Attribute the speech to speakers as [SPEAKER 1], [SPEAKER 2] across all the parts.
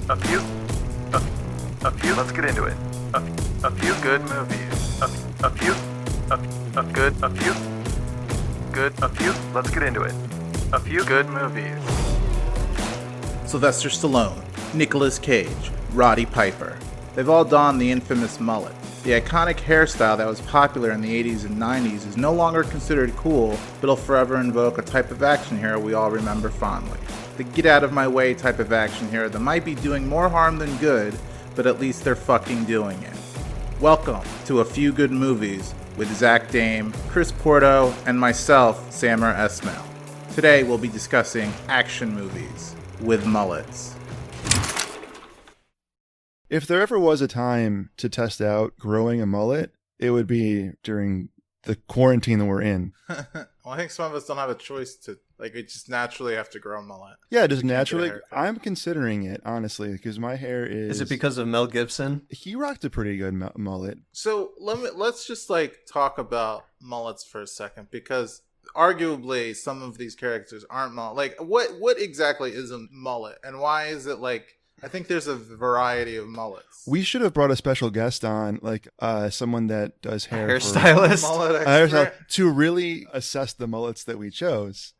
[SPEAKER 1] A few. A few. Let's get into it. A few good movies. A few. A good. A few. Good. A few. Let's get into it. A few good movies.
[SPEAKER 2] Sylvester Stallone, Nicolas Cage, Roddy Piper. They've all donned the infamous mullet. The iconic hairstyle that was popular in the 80s and 90s is no longer considered cool, but it'll forever invoke a type of action hero we all remember fondly. The get-out-of-my-way type of action hero that might be doing more harm than good, but at least they're fucking doing it. Welcome to A Few Good Movies with Zach Dame, Chris Porto, and myself, Samer Esmail. Today we'll be discussing action movies with mullets.
[SPEAKER 3] If there ever was a time to test out growing a mullet, it would be during the quarantine that we're in.
[SPEAKER 2] Well, I think some of us don't have a choice to, we just naturally have to grow a mullet.
[SPEAKER 3] Yeah, just naturally. I'm considering it, honestly, because my hair is...
[SPEAKER 4] Is it because of Mel Gibson?
[SPEAKER 3] He rocked a pretty good mullet.
[SPEAKER 2] So let's just talk about mullets for a second, because arguably some of these characters aren't mullet. What exactly is a mullet, and why is it I think there's a variety of mullets.
[SPEAKER 3] We should have brought a special guest on, someone that does hair.
[SPEAKER 4] Hairstylist.
[SPEAKER 2] Mullet expert.
[SPEAKER 3] To really assess the mullets that we chose.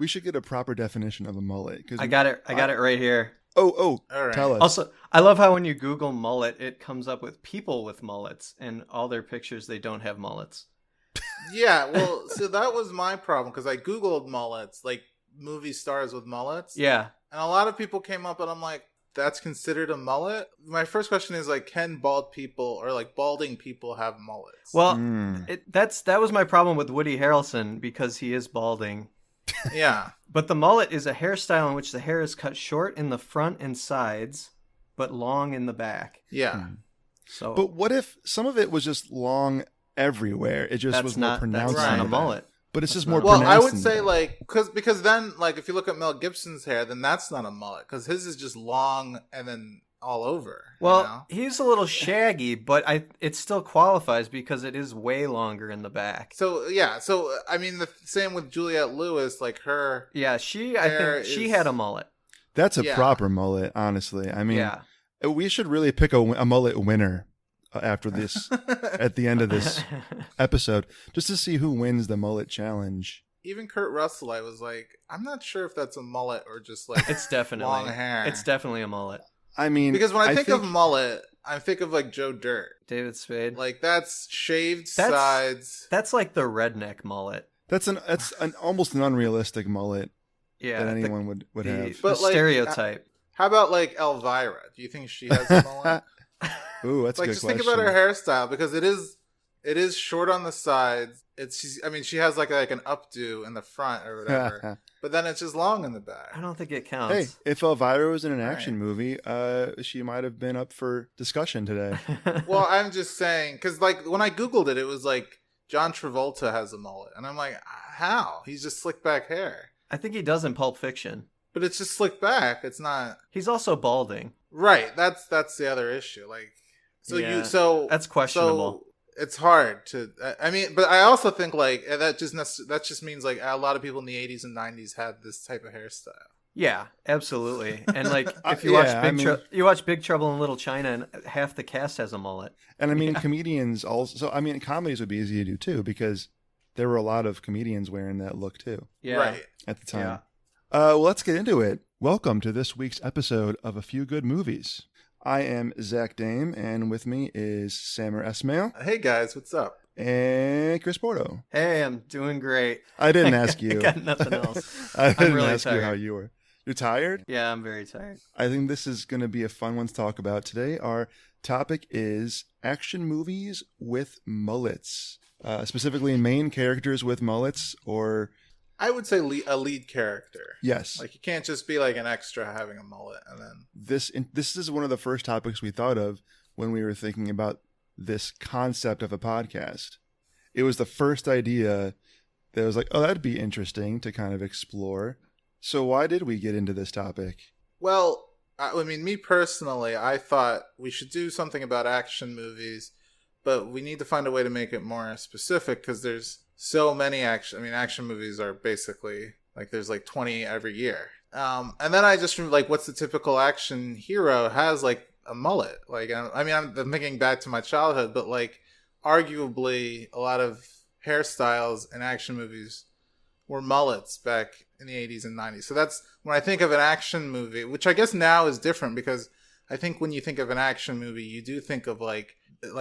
[SPEAKER 3] We should get a proper definition of a mullet.
[SPEAKER 4] I got it right here.
[SPEAKER 3] Oh,
[SPEAKER 2] all right.
[SPEAKER 3] Tell us.
[SPEAKER 4] Also, I love how when you Google mullet, it comes up with people with mullets, and all their pictures, they don't have mullets.
[SPEAKER 2] Yeah, well, so that was my problem, because I Googled mullets, movie stars with mullets.
[SPEAKER 4] Yeah.
[SPEAKER 2] And a lot of people came up, and I'm like, that's considered a mullet? My first question is, can bald people or, balding people have mullets?
[SPEAKER 4] Well, that was my problem with Woody Harrelson, because he is balding.
[SPEAKER 2] Yeah.
[SPEAKER 4] But the mullet is a hairstyle in which the hair is cut short in the front and sides, but long in the back.
[SPEAKER 2] Yeah.
[SPEAKER 4] So,
[SPEAKER 3] but what if some of it was just long everywhere? It just was more pronounced.
[SPEAKER 4] That's not a
[SPEAKER 3] in the
[SPEAKER 4] mullet.
[SPEAKER 3] But it's just more
[SPEAKER 2] well,
[SPEAKER 3] pronounced.
[SPEAKER 2] I would say because then if you look at Mel Gibson's hair, then that's not a mullet, because his is just long and then all over.
[SPEAKER 4] Well, he's a little shaggy, but it still qualifies because it is way longer in the back.
[SPEAKER 2] So yeah, I mean the same with Juliette Lewis, her.
[SPEAKER 4] Yeah, I think she had a mullet.
[SPEAKER 3] That's a proper mullet, honestly. I mean,
[SPEAKER 4] yeah.
[SPEAKER 3] We should really pick a mullet winner after this, at the end of this episode, just to see who wins the mullet challenge.
[SPEAKER 2] Even Kurt Russell, I was I'm not sure if that's a mullet or just
[SPEAKER 4] it's definitely
[SPEAKER 2] long hair.
[SPEAKER 4] It's definitely a mullet.
[SPEAKER 3] I mean,
[SPEAKER 2] because when I think of mullet, I think of Joe Dirt,
[SPEAKER 4] David Spade.
[SPEAKER 2] That's shaved sides.
[SPEAKER 4] That's like the redneck mullet.
[SPEAKER 3] That's an almost an unrealistic mullet.
[SPEAKER 4] Yeah,
[SPEAKER 3] that anyone would have.
[SPEAKER 4] But stereotype.
[SPEAKER 2] How about Elvira? Do you think she has a mullet?
[SPEAKER 3] Ooh, that's a good
[SPEAKER 2] just
[SPEAKER 3] question.
[SPEAKER 2] think about her hairstyle, because it is short on the sides. She has an updo in the front or whatever, but then it's just long in the back.
[SPEAKER 4] I don't think it counts.
[SPEAKER 3] Hey, if Elvira was in an action movie, she might have been up for discussion today.
[SPEAKER 2] Well, I'm just saying, because when I Googled it, it was John Travolta has a mullet, and I'm like, how? He's just slick back hair.
[SPEAKER 4] I think he does in Pulp Fiction.
[SPEAKER 2] But it's just slick back. It's not.
[SPEAKER 4] He's also balding.
[SPEAKER 2] Right. That's the other issue.
[SPEAKER 4] That's questionable.
[SPEAKER 2] So it's hard to. I mean, but I also think that just means a lot of people in the 80s and 90s had this type of hairstyle.
[SPEAKER 4] Yeah, absolutely. And if you watch Big Trouble in Little China, and half the cast has a mullet.
[SPEAKER 3] And I mean, comedians also. I mean, comedies would be easy to do too, because there were a lot of comedians wearing that look too.
[SPEAKER 4] Yeah.
[SPEAKER 2] Right.
[SPEAKER 3] At the time.
[SPEAKER 4] Yeah.
[SPEAKER 3] Well, let's get into it. Welcome to this week's episode of A Few Good Movies. I am Zach Dame, and with me is Samer Esmail.
[SPEAKER 2] Hey guys, what's up?
[SPEAKER 3] And Chris Porto.
[SPEAKER 4] Hey, I'm doing great.
[SPEAKER 3] I didn't ask you.
[SPEAKER 4] I got nothing else.
[SPEAKER 3] I didn't
[SPEAKER 4] really
[SPEAKER 3] ask
[SPEAKER 4] tired.
[SPEAKER 3] you how you were. You're tired?
[SPEAKER 4] Yeah, I'm very tired.
[SPEAKER 3] I think this is going to be a fun one to talk about today. Our topic is action movies with mullets. Specifically main characters with mullets, or...
[SPEAKER 2] I would say a lead character.
[SPEAKER 3] Yes.
[SPEAKER 2] You can't just be an extra having a mullet and then...
[SPEAKER 3] This is one of the first topics we thought of when we were thinking about this concept of a podcast. It was the first idea that was oh, that'd be interesting to kind of explore. So why did we get into this topic?
[SPEAKER 2] Well, I mean, me personally, I thought we should do something about action movies, but we need to find a way to make it more specific, because there's so many action movies are basically there's 20 every year. And then I just like, what's the typical action hero has like a mullet? Like, I mean, I'm thinking back to my childhood, but like, arguably, a lot of hairstyles in action movies were mullets back in the 80s and 90s. So that's when I think of an action movie, which I guess now is different because I think when you think of an action movie, you do think of like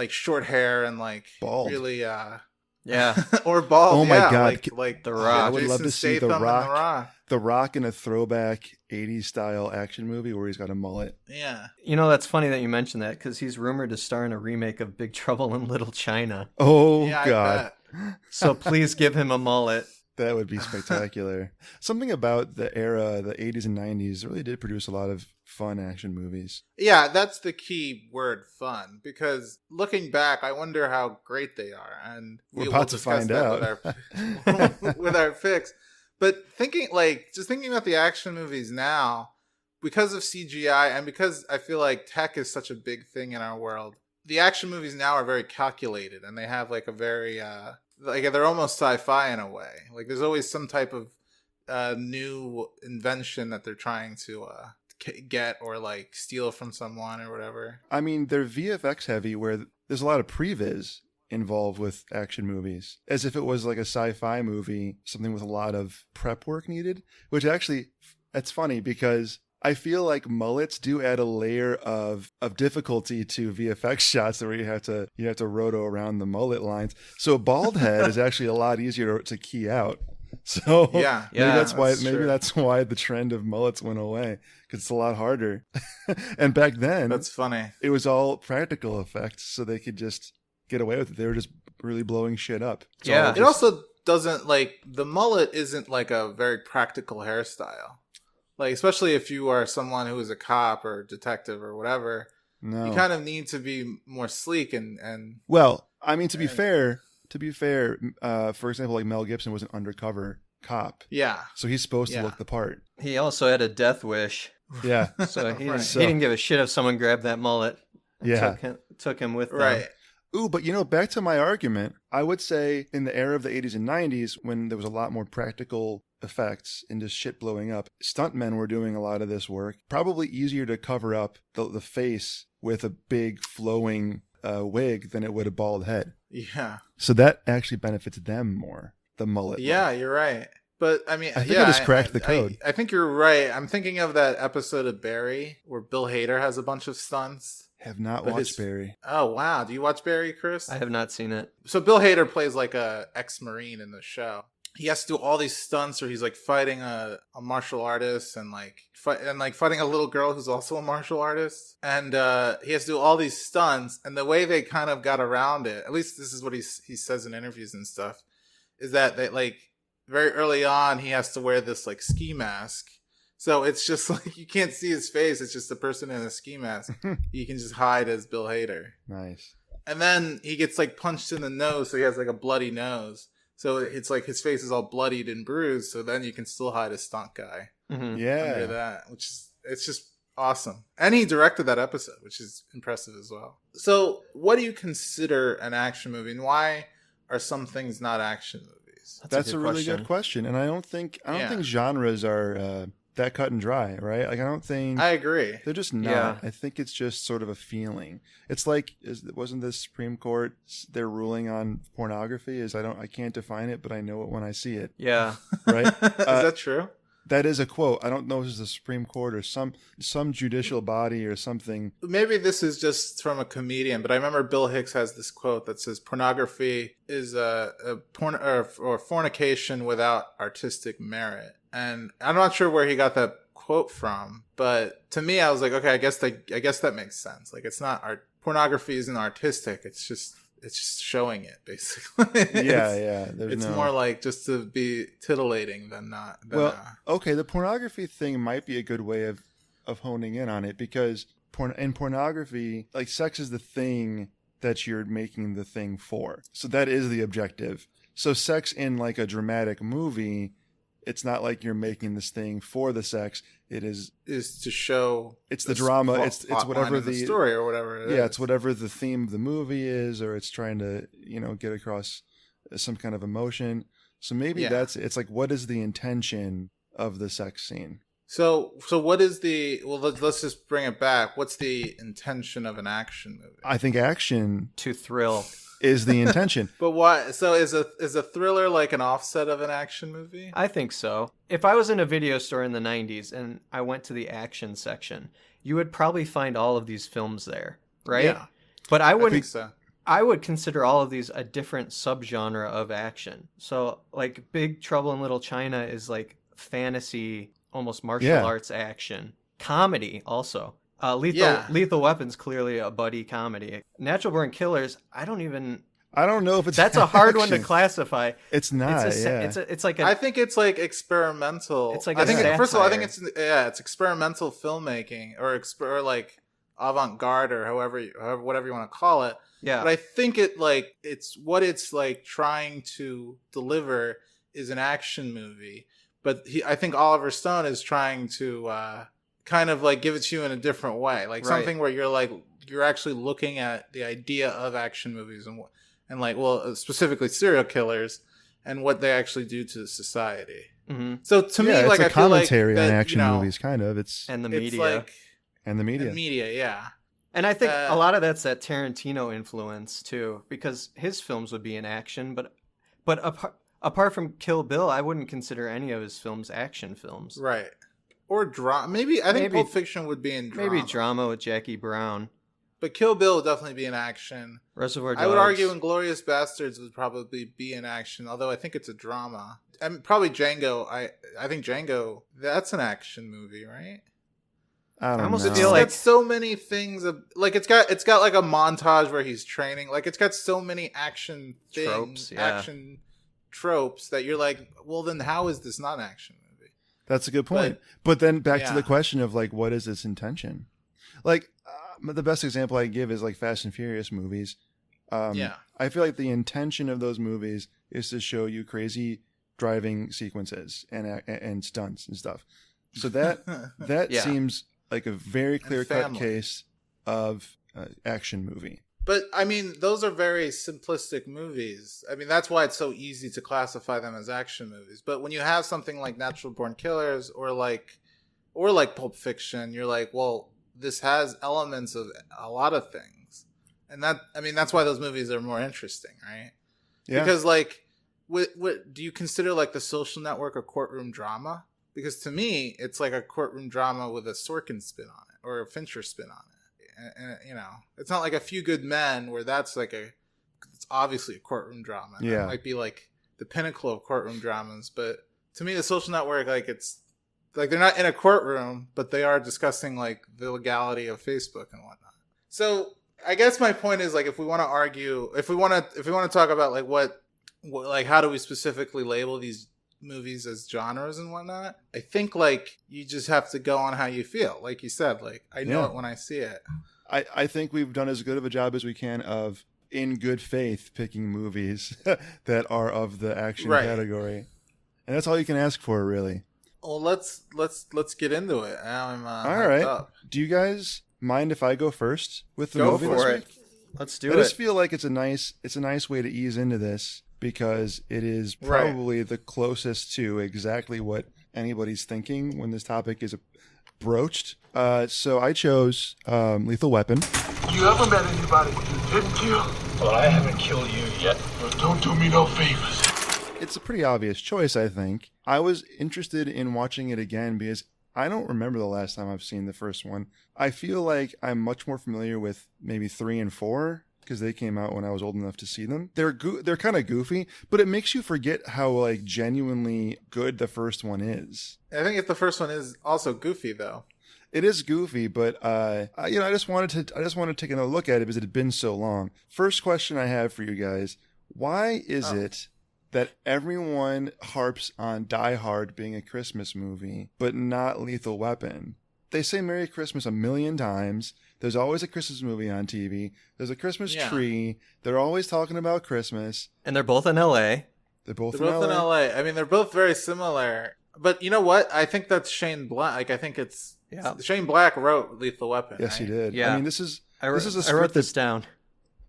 [SPEAKER 2] short hair and like
[SPEAKER 3] bald.
[SPEAKER 2] Really,
[SPEAKER 4] yeah,
[SPEAKER 2] or bald.
[SPEAKER 3] Oh my
[SPEAKER 2] yeah,
[SPEAKER 3] God,
[SPEAKER 2] like
[SPEAKER 4] The Rock.
[SPEAKER 3] I would love to see
[SPEAKER 2] Statham
[SPEAKER 3] The
[SPEAKER 2] and
[SPEAKER 3] Rock. The Rock in a throwback 80s style action movie where he's got a mullet.
[SPEAKER 2] Yeah.
[SPEAKER 4] You know, that's funny that you mentioned that because he's rumored to star in a remake of Big Trouble in Little China.
[SPEAKER 3] Oh,
[SPEAKER 2] Yeah,
[SPEAKER 3] God.
[SPEAKER 4] So please give him a mullet.
[SPEAKER 3] That would be spectacular. Something about the era, the 80s and 90s, really did produce a lot of fun action movies.
[SPEAKER 2] Yeah, that's the key word, fun. Because looking back, I wonder how great they are, and
[SPEAKER 3] We're about to find out
[SPEAKER 2] with our picks. But thinking about the action movies now, because of CGI and because I feel like tech is such a big thing in our world, the action movies now are very calculated, and they have like a very like they're almost sci-fi in a way. Like there's always some type of new invention that they're trying to get or like steal from someone or whatever.
[SPEAKER 3] I mean, they're VFX heavy where there's a lot of previs involved with action movies, as if it was like a sci-fi movie, something with a lot of prep work needed, which actually, that's funny because I feel like mullets do add a layer of difficulty to VFX shots where you have to roto around the mullet lines. So a bald head is actually a lot easier to key out. So
[SPEAKER 2] yeah,
[SPEAKER 3] maybe that's why
[SPEAKER 2] true.
[SPEAKER 3] That's why the trend of mullets went away, because it's a lot harder. And back then,
[SPEAKER 2] that's funny.
[SPEAKER 3] It was all practical effects, so they could just get away with it. They were just really blowing shit up.
[SPEAKER 4] Yeah.
[SPEAKER 2] It also doesn't like the mullet isn't like a very practical hairstyle. Like especially if you are someone who is a cop or a detective or whatever,
[SPEAKER 3] No.
[SPEAKER 2] you kind of need to be more sleek and
[SPEAKER 3] Well, I mean, to be fair, for example, like Mel Gibson was an undercover cop.
[SPEAKER 2] yeah.
[SPEAKER 3] So he's supposed to
[SPEAKER 2] Yeah.
[SPEAKER 3] look the part.
[SPEAKER 4] He also had a death wish,
[SPEAKER 3] Yeah.
[SPEAKER 4] so he,
[SPEAKER 2] Right.
[SPEAKER 4] he didn't give a shit if someone grabbed that mullet. And
[SPEAKER 3] Yeah.
[SPEAKER 4] took him with them.
[SPEAKER 2] Right.
[SPEAKER 3] Ooh, but back to my argument, I would say in the era of the 80s and 90s, when there was a lot more practical effects and just shit blowing up, stuntmen were doing a lot of this work. Probably easier to cover up the face with a big flowing wig than it would a bald head.
[SPEAKER 2] Yeah.
[SPEAKER 3] So that actually benefits them more, the mullet.
[SPEAKER 2] Yeah,
[SPEAKER 3] look.
[SPEAKER 2] you're right. But I mean,
[SPEAKER 3] I think I just cracked the code.
[SPEAKER 2] I think you're right. I'm thinking of that episode of Barry where Bill Hader has a bunch of stunts.
[SPEAKER 3] Have not
[SPEAKER 2] But
[SPEAKER 3] watched Barry.
[SPEAKER 2] Oh wow, do you watch Barry, Chris?
[SPEAKER 4] I have not seen it.
[SPEAKER 2] So Bill Hader plays like a ex-Marine in the show. He has to do all these stunts where he's like fighting a martial artist and fighting a little girl who's also a martial artist. And he has to do all these stunts. And the way they kind of got around it, at least this is what he says in interviews and stuff, is that they like very early on he has to wear this like ski mask. So it's just like you can't see his face. It's just a person in a ski mask. You can just hide as Bill Hader.
[SPEAKER 3] Nice.
[SPEAKER 2] And then he gets like punched in the nose, so he has like a bloody nose. So it's like his face is all bloodied and bruised. So then you can still hide a stunt guy
[SPEAKER 4] Mm-hmm.
[SPEAKER 3] Yeah.
[SPEAKER 2] under that, it's just awesome. And he directed that episode, which is impressive as well. So what do you consider an action movie, and why are some things not action movies?
[SPEAKER 3] That's a really good question. And I don't think genres are that cut and dry, right? Like
[SPEAKER 2] I agree.
[SPEAKER 3] they're just not.
[SPEAKER 4] Yeah.
[SPEAKER 3] I think it's just sort of a feeling. It's like wasn't the Supreme Court their ruling on pornography is I can't define it, but I know it when I see it,
[SPEAKER 4] Yeah.
[SPEAKER 3] right?
[SPEAKER 2] Is that true?
[SPEAKER 3] That is a quote. I don't know if it's the Supreme Court or some judicial body or something.
[SPEAKER 2] Maybe this is just from a comedian, but I remember Bill Hicks has this quote that says pornography is a porn or fornication without artistic merit. And I'm not sure where he got that quote from, but to me, I was like, okay, I guess that makes sense. Like, it's not art. Pornography isn't artistic. It's just showing it, basically.
[SPEAKER 3] Yeah.
[SPEAKER 2] It's more like just to be titillating than not.
[SPEAKER 3] Okay, the pornography thing might be a good way of honing in on it, because in pornography, like, sex is the thing that you're making the thing for. So that is the objective. So sex in like a dramatic movie, it's not like you're making this thing for the sex. It is
[SPEAKER 2] to show
[SPEAKER 3] it's the drama. It's whatever
[SPEAKER 2] the story or whatever. It is.
[SPEAKER 3] It's whatever the theme of the movie is, or it's trying to get across some kind of emotion. So maybe it's like, what is the intention of the sex scene?
[SPEAKER 2] So what is the? Well, let's just bring it back. What's the intention of an action movie?
[SPEAKER 3] I think action
[SPEAKER 4] To thrill.
[SPEAKER 3] is the intention.
[SPEAKER 2] But why? So is a thriller like an offset of an action movie?
[SPEAKER 4] I think so. If I was in a video store in the 90s and I went to the action section, you would probably find all of these films there, right?
[SPEAKER 2] Yeah.
[SPEAKER 4] But I
[SPEAKER 2] I
[SPEAKER 4] wouldn't.
[SPEAKER 2] think so.
[SPEAKER 4] I would consider all of these a different subgenre of action. So, like, Big Trouble in Little China is like fantasy, almost martial arts action. Comedy, also. Lethal Weapon's clearly a buddy comedy. Natural Born Killers, I don't know if it's that's a hard one to classify.
[SPEAKER 3] It's not.
[SPEAKER 4] It's like
[SPEAKER 2] I think it's like experimental.
[SPEAKER 4] It's like
[SPEAKER 2] I think
[SPEAKER 4] satire.
[SPEAKER 2] first of all, I think it's experimental filmmaking or like avant-garde or whatever you want to call it.
[SPEAKER 4] Yeah.
[SPEAKER 2] But I think it's like trying to deliver is an action movie. But I think Oliver Stone is trying to kind of like give it to you in a different way, like something where you're actually looking at the idea of action movies and specifically serial killers and what they actually do to society.
[SPEAKER 4] Mm-hmm.
[SPEAKER 2] So to me,
[SPEAKER 3] it's
[SPEAKER 2] like
[SPEAKER 3] a
[SPEAKER 2] I feel like
[SPEAKER 3] commentary
[SPEAKER 2] that,
[SPEAKER 3] on action movies, kind of.
[SPEAKER 4] And the
[SPEAKER 2] it's
[SPEAKER 4] media.
[SPEAKER 2] like,
[SPEAKER 3] and the media.
[SPEAKER 2] and media, yeah.
[SPEAKER 4] And I think a lot of that's that Tarantino influence too, because his films would be in action, but apart from Kill Bill, I wouldn't consider any of his films action films.
[SPEAKER 2] Right. Or drama. Maybe Pulp Fiction would be in drama.
[SPEAKER 4] Maybe drama with Jackie Brown.
[SPEAKER 2] But Kill Bill would definitely be in action.
[SPEAKER 4] Reservoir Dogs.
[SPEAKER 2] I would argue Inglourious Bastards would probably be in action, although I think it's a drama. And probably Django. I think Django, that's an action movie, right?
[SPEAKER 3] I don't
[SPEAKER 4] almost
[SPEAKER 3] know.
[SPEAKER 4] feel
[SPEAKER 2] It's
[SPEAKER 4] like
[SPEAKER 2] got so many things like it's got like a montage where he's training. Like it's got so many action things,
[SPEAKER 4] Tropes, yeah.
[SPEAKER 2] action tropes that you're like, well, then how is this not an action movie?
[SPEAKER 3] That's a good point. But then back to
[SPEAKER 2] yeah.
[SPEAKER 3] the question of like, what is its intention? Like the best example I give is like Fast and Furious movies. I feel like the intention of those movies is to show you crazy driving sequences and stunts and stuff. So that
[SPEAKER 4] Yeah.
[SPEAKER 3] seems like a very clear-cut case of action movie.
[SPEAKER 2] But I mean, those are very simplistic movies. I mean, that's why it's so easy to classify them as action movies. But when you have something like Natural Born Killers or like Pulp Fiction, you're like, well, this has elements of a lot of things. And that's why those movies are more interesting, right?
[SPEAKER 3] Yeah.
[SPEAKER 2] Because like, what do you consider like The Social Network a courtroom drama? Because to me, it's like a courtroom drama with a Sorkin spin on it or a Fincher spin on it. And you know, it's not like A Few Good Men where that's like it's obviously a courtroom drama. And that might be like the pinnacle of courtroom dramas. But to me, The Social Network, like it's like they're not in a courtroom, but they are discussing like the legality of Facebook and whatnot. So I guess my point is like, if we want to argue, if we want to talk about like what like how do we specifically label these movies as genres and whatnot, I think like you just have to go on how you feel. Like you said, like I know it when I see it.
[SPEAKER 3] I think we've done as good of a job as we can of in good faith picking movies that are of the action category, and that's all you can ask for, really.
[SPEAKER 2] Well, let's get into it. Now I'm
[SPEAKER 3] all right.
[SPEAKER 2] up.
[SPEAKER 3] Do you guys mind if I go first with the
[SPEAKER 4] Go
[SPEAKER 3] movie?
[SPEAKER 4] for it. Let's do it.
[SPEAKER 3] I just feel like it's a nice way to ease into this because it is probably the closest to exactly what anybody's thinking when this topic is broached. So I chose Lethal Weapon.
[SPEAKER 5] You ever met anybody you didn't kill? Well, I haven't killed you yet. Well, don't do me no favors.
[SPEAKER 3] It's a pretty obvious choice, I think. I was interested in watching it again because I don't remember the last time I've seen the first one. I feel like I'm much more familiar with maybe 3 and 4 because they came out when I was old enough to see them. They're kind of goofy, but it makes you forget how like genuinely good the first one is.
[SPEAKER 2] I think if the first one is also goofy though.
[SPEAKER 3] It is goofy, but I just wanted to take another look at it because it had been so long. First question I have for you guys: why is it that everyone harps on Die Hard being a Christmas movie, but not Lethal Weapon? They say Merry Christmas a million times. There's always a Christmas movie on TV. There's a Christmas tree. They're always talking about Christmas.
[SPEAKER 4] And they're both in L.A.
[SPEAKER 3] They're both
[SPEAKER 2] in LA. I mean, they're both very similar. But you know what? I think that's Shane Black. Like, I think it's Shane Black wrote Lethal Weapon.
[SPEAKER 3] Yes, he did.
[SPEAKER 4] Yeah.
[SPEAKER 3] I mean, this is a
[SPEAKER 4] I
[SPEAKER 3] script
[SPEAKER 4] wrote this down.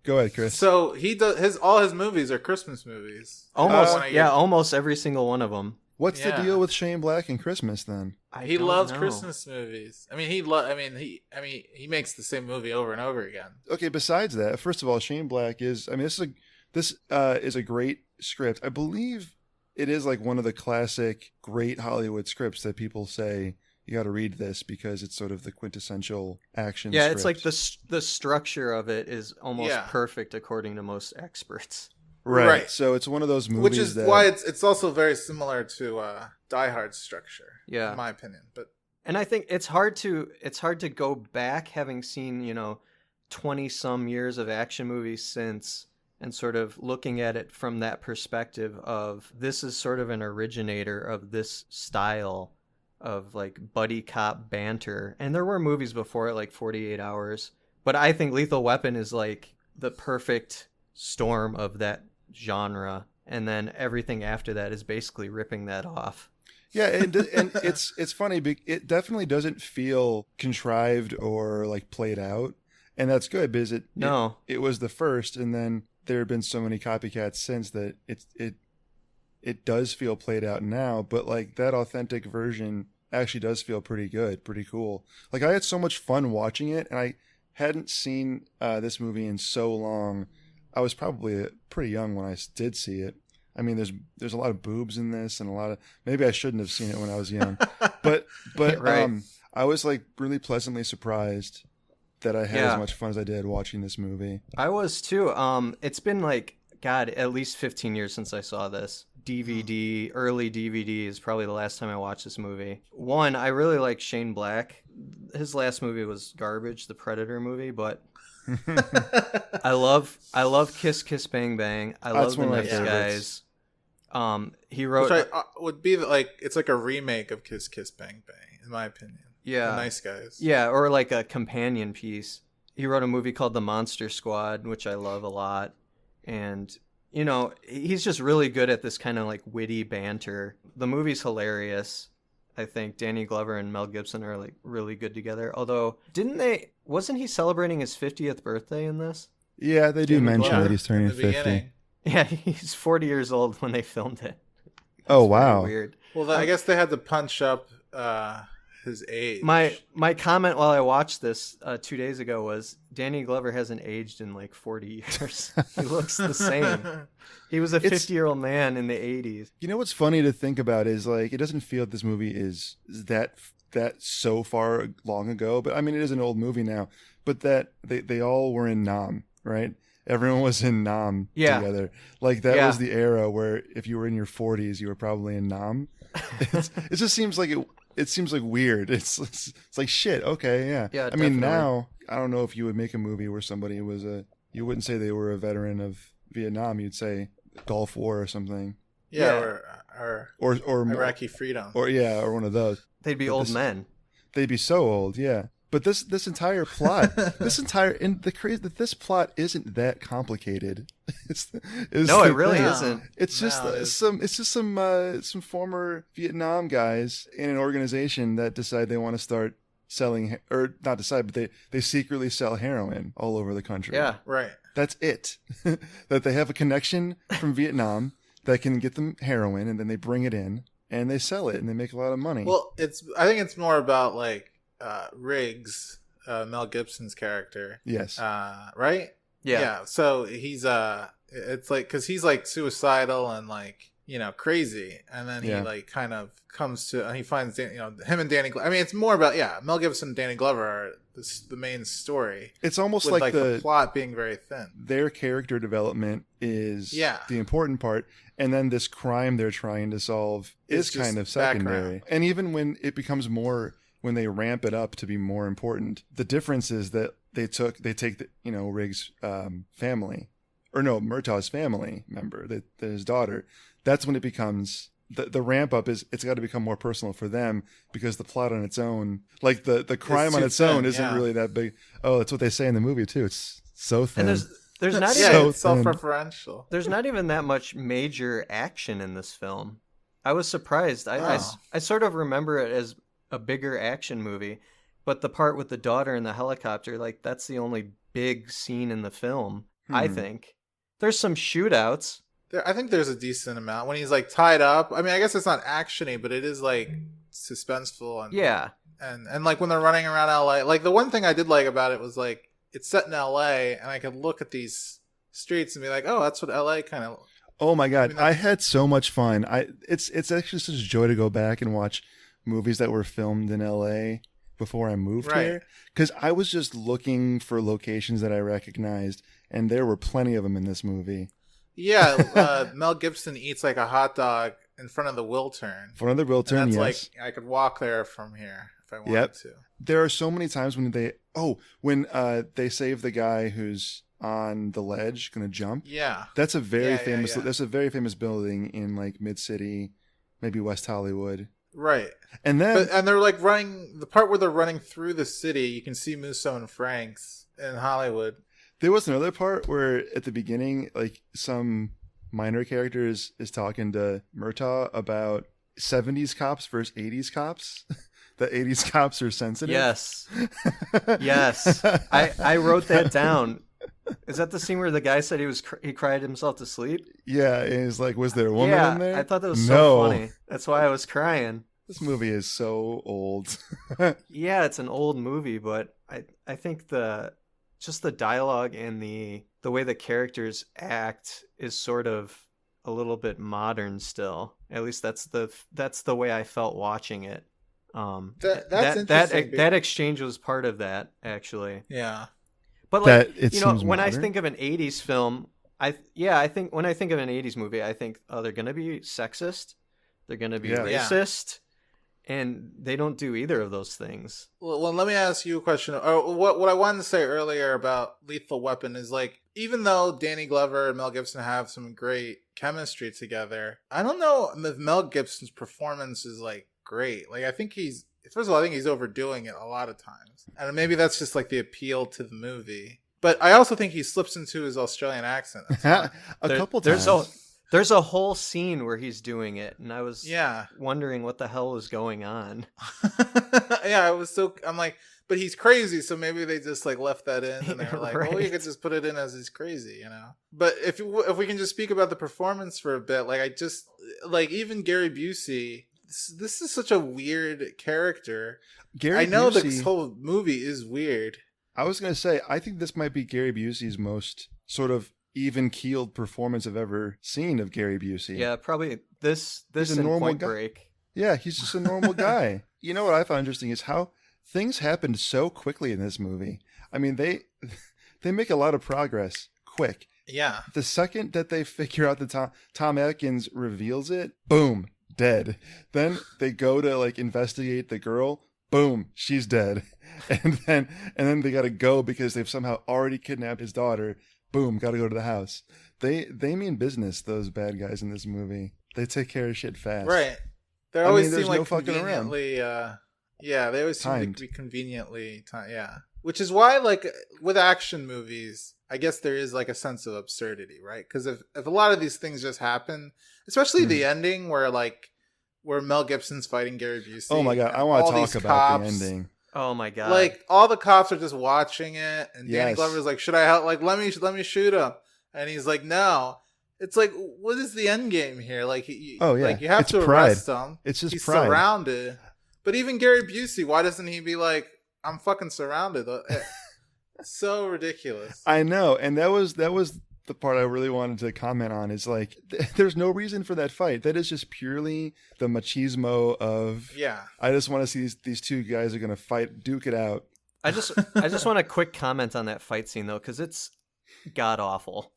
[SPEAKER 3] Go ahead, Chris.
[SPEAKER 2] So he does all his movies are Christmas movies.
[SPEAKER 4] Almost every single one of them.
[SPEAKER 3] What's the
[SPEAKER 6] Yeah.
[SPEAKER 3] deal with Shane Black and Christmas then?
[SPEAKER 6] He
[SPEAKER 4] don't
[SPEAKER 6] loves
[SPEAKER 4] know.
[SPEAKER 6] Christmas movies. I mean, he makes the same movie over and over again.
[SPEAKER 3] Okay, besides that, first of all, Shane Black is. I mean, this is a great script. I believe it is like one of the classic great Hollywood scripts that people say you got to read this because it's sort of the quintessential action.
[SPEAKER 4] Yeah,
[SPEAKER 3] script.
[SPEAKER 4] it's like the structure of it is almost
[SPEAKER 6] Yeah.
[SPEAKER 4] perfect according to most experts.
[SPEAKER 3] right. So it's one of those movies
[SPEAKER 6] Which is
[SPEAKER 3] that,
[SPEAKER 6] why it's also very similar to Die Hard's structure,
[SPEAKER 4] Yeah.
[SPEAKER 6] in my opinion. But
[SPEAKER 4] And I think it's hard to go back having seen, 20 some years of action movies since and sort of looking at it from that perspective of this is sort of an originator of this style of like buddy cop banter. And there were movies before it like 48 Hours, but I think Lethal Weapon is like the perfect storm of that genre, and then everything after that is basically ripping that off.
[SPEAKER 3] Yeah, and it's funny. It definitely doesn't feel contrived or like played out, and that's good because it was the first, and then there have been so many copycats since that it does feel played out now. But like that authentic version actually does feel pretty good, pretty cool. Like I had so much fun watching it, and I hadn't seen this movie in so long. I was probably pretty young when I did see it. I mean, there's a lot of boobs in this, and a lot of maybe I shouldn't have seen it when I was young, but
[SPEAKER 4] Right.
[SPEAKER 3] I was like really pleasantly surprised that I had as much fun as I did watching this movie.
[SPEAKER 4] I was too. It's been like, God, at least 15 years since I saw this. Early DVD is probably the last time I watched this movie. One, I really like Shane Black. His last movie was garbage, the Predator movie, but I love Kiss Kiss Bang Bang. I love
[SPEAKER 3] That's
[SPEAKER 4] The
[SPEAKER 3] one of my
[SPEAKER 4] Nice
[SPEAKER 3] favorites.
[SPEAKER 4] Guys. He wrote,
[SPEAKER 6] which would be like it's like a remake of Kiss Kiss Bang Bang, in my opinion.
[SPEAKER 4] yeah,
[SPEAKER 6] The Nice Guys.
[SPEAKER 4] yeah, or like a companion piece. He wrote a movie called The Monster Squad, which I love a lot, and he's just really good at this kind of like witty banter. The movie's hilarious. I think Danny Glover and Mel Gibson are like really good together. Although, wasn't he celebrating his 50th birthday in this?
[SPEAKER 3] Yeah, they do
[SPEAKER 4] Danny
[SPEAKER 3] mention
[SPEAKER 4] Glover
[SPEAKER 3] that he's turning
[SPEAKER 6] In the
[SPEAKER 3] 50.
[SPEAKER 6] beginning.
[SPEAKER 4] Yeah, he's 40 years old when they filmed it.
[SPEAKER 3] Oh
[SPEAKER 4] It's
[SPEAKER 3] wow!
[SPEAKER 4] very weird.
[SPEAKER 6] Well, I guess they had to punch up his age.
[SPEAKER 4] My comment while I watched this 2 days ago was Danny Glover hasn't aged in like 40 years. He looks the same. He was a 50-year-old man in the 80s.
[SPEAKER 3] You know what's funny to think about is like it doesn't feel that this movie is that so far long ago, but I mean it is an old movie now. But that they all were in Nam, right? Everyone was in Nam together. Like that was the era where if you were in your 40s, you were probably in Nam. It just seems like it seems like weird. It's like shit. Okay, yeah.
[SPEAKER 4] Yeah,
[SPEAKER 3] I mean
[SPEAKER 4] definitely.
[SPEAKER 3] now I don't know if you would make a movie where somebody was you wouldn't say they were a veteran of Vietnam. You'd say Gulf War or something.
[SPEAKER 6] Yeah,
[SPEAKER 3] Or
[SPEAKER 6] Iraqi freedom.
[SPEAKER 3] or one of those.
[SPEAKER 4] They'd be
[SPEAKER 3] But
[SPEAKER 4] old
[SPEAKER 3] this-
[SPEAKER 4] men.
[SPEAKER 3] They'd be so old, yeah. But this entire plot, this plot isn't that complicated.
[SPEAKER 4] No, it really
[SPEAKER 6] No.
[SPEAKER 4] isn't.
[SPEAKER 3] It's just some former Vietnam guys in an organization that decide they want to start selling, or not decide, but they secretly sell heroin all over the country.
[SPEAKER 4] Yeah.
[SPEAKER 6] Right.
[SPEAKER 3] That's it. That they have a connection from Vietnam that can get them heroin, and then they bring it in and they sell it and they make a lot of money.
[SPEAKER 6] Well, I think it's more about like Riggs, Mel Gibson's character.
[SPEAKER 3] Yes.
[SPEAKER 6] Right?
[SPEAKER 4] Yeah.
[SPEAKER 6] So he's it's like because he's like suicidal and like crazy, and then he like kind of comes to and he finds him and Danny. I mean, it's more about Mel Gibson and Danny Glover are the main story.
[SPEAKER 3] It's almost
[SPEAKER 6] With
[SPEAKER 3] like
[SPEAKER 6] the plot being very thin.
[SPEAKER 3] their character development is the important part, and then this crime they're trying to solve
[SPEAKER 6] It's
[SPEAKER 3] is
[SPEAKER 6] just
[SPEAKER 3] kind of secondary.
[SPEAKER 6] background.
[SPEAKER 3] And even when it becomes more, when they ramp it up to be more important, the difference is that they take Riggs' family, or no, Murtaugh's family member, that his daughter. That's when it becomes the ramp up is it's got to become more personal for them, because the plot on its own, like the crime on
[SPEAKER 6] too
[SPEAKER 3] its own,
[SPEAKER 6] thin,
[SPEAKER 3] isn't really that big. Oh, that's what they say in the movie too. It's so thin.
[SPEAKER 4] And there's not
[SPEAKER 6] Yeah,
[SPEAKER 4] even
[SPEAKER 6] it's self-referential.
[SPEAKER 4] there's not even that much major action in this film. I was surprised. I sort of remember it as a bigger action movie, but the part with the daughter in the helicopter, like that's the only big scene in the film. I think there's some shootouts.
[SPEAKER 6] I think there's a decent amount when he's like tied up. I mean, I guess it's not actiony, but it is like suspenseful and and like when they're running around LA. Like the one thing I did like about it was like it's set in LA, and I could look at these streets and be like, oh, that's what LA kind of.
[SPEAKER 3] Oh my god, I had so much fun. It's actually such a joy to go back and watch movies that were filmed in LA before I moved here, because I was just looking for locations that I recognized, and there were plenty of them in this movie.
[SPEAKER 6] Yeah, Mel Gibson eats like a hot dog in front of the Wiltern.
[SPEAKER 3] In front of the Wiltern, yes.
[SPEAKER 6] Like I could walk there from here if I wanted to.
[SPEAKER 3] There are so many times when they save the guy who's on the ledge gonna jump.
[SPEAKER 6] Yeah,
[SPEAKER 3] that's a very famous. That's a very famous building in like Mid City, maybe West Hollywood.
[SPEAKER 6] Right,
[SPEAKER 3] and then
[SPEAKER 6] and they're like running the part where they're running through the city. You can see Musso and Franks in Hollywood.
[SPEAKER 3] There was another part where at the beginning, like some minor character is talking to Murtaugh about 70s cops versus 80s cops. The 80s cops are sensitive.
[SPEAKER 4] Yes. Yes. I wrote that down. Is that the scene where the guy said he cried himself to sleep?
[SPEAKER 3] Yeah, and he's like, was there a woman in there?
[SPEAKER 4] I thought that was so funny. That's why I was crying.
[SPEAKER 3] This movie is so old.
[SPEAKER 4] Yeah, it's an old movie, but I think just the dialogue and the way the characters act is sort of a little bit modern still. At least that's the way I felt watching it.
[SPEAKER 6] That's interesting.
[SPEAKER 4] That exchange was part of that, actually.
[SPEAKER 6] Yeah.
[SPEAKER 4] But like, when
[SPEAKER 3] modern.
[SPEAKER 4] I think of an 80s film, I think when I think of an 80s movie, I think, oh, they're going to be sexist, they're going to be racist, and they don't do either of those things.
[SPEAKER 6] Well, let me ask you a question. Or what I wanted to say earlier about Lethal Weapon is like, even though Danny Glover and Mel Gibson have some great chemistry together, I don't know if Mel Gibson's performance is like great. Like, I think he's overdoing it a lot of times. And maybe that's just like the appeal to the movie. But I also think he slips into his Australian accent.
[SPEAKER 3] A couple times.
[SPEAKER 4] There's a whole scene where he's doing it, and I was wondering what the hell was going on.
[SPEAKER 6] I'm like, but he's crazy, so maybe they just like left that in, and they were like, well, you could just put it in as he's crazy, you know? But if we can just speak about the performance for a bit, like even Gary Busey, this is such a weird character. I know this whole movie is weird.
[SPEAKER 3] I was going to say, I think this might be Gary Busey's most sort of even-keeled performance I've ever seen of Gary Busey.
[SPEAKER 4] Yeah, probably this is a normal Point Break.
[SPEAKER 3] Yeah, he's just a normal guy. You know what I found interesting is how things happened so quickly in this movie. I mean, they make a lot of progress quick.
[SPEAKER 6] Yeah.
[SPEAKER 3] The second that they figure out that Tom Atkins reveals it, boom, dead. Then they go to like investigate the girl, boom, she's dead. And then they got to go because they've somehow already kidnapped his daughter. Boom, got to go to the house. They mean business, those bad guys in this movie. They take care of shit fast.
[SPEAKER 6] Right. They always seem like
[SPEAKER 3] no fucking around.
[SPEAKER 6] They always seem to be conveniently yeah. Which is why, like, with action movies, I guess there is like a sense of absurdity, right? Because if a lot of these things just happen, especially the ending where Mel Gibson's fighting Gary Busey.
[SPEAKER 3] Oh my god, I want to talk about the ending.
[SPEAKER 4] Oh my god!
[SPEAKER 6] Like all the cops are just watching it, and Danny Glover's like, "Should I help? Like, let me shoot him." And he's like, "No." It's like, what is the end game here? Like, you have to arrest him.
[SPEAKER 3] It's just
[SPEAKER 6] he's
[SPEAKER 3] pride.
[SPEAKER 6] Surrounded. But even Gary Busey, why doesn't he be like, "I'm fucking surrounded"? So ridiculous.
[SPEAKER 3] I know, and that was the part I really wanted to comment on. Is like, there's no reason for that fight. That is just purely the machismo of.
[SPEAKER 6] Yeah. I
[SPEAKER 3] just want to see these two guys are gonna fight, duke it out.
[SPEAKER 4] I just want a quick comment on that fight scene though, because it's god awful.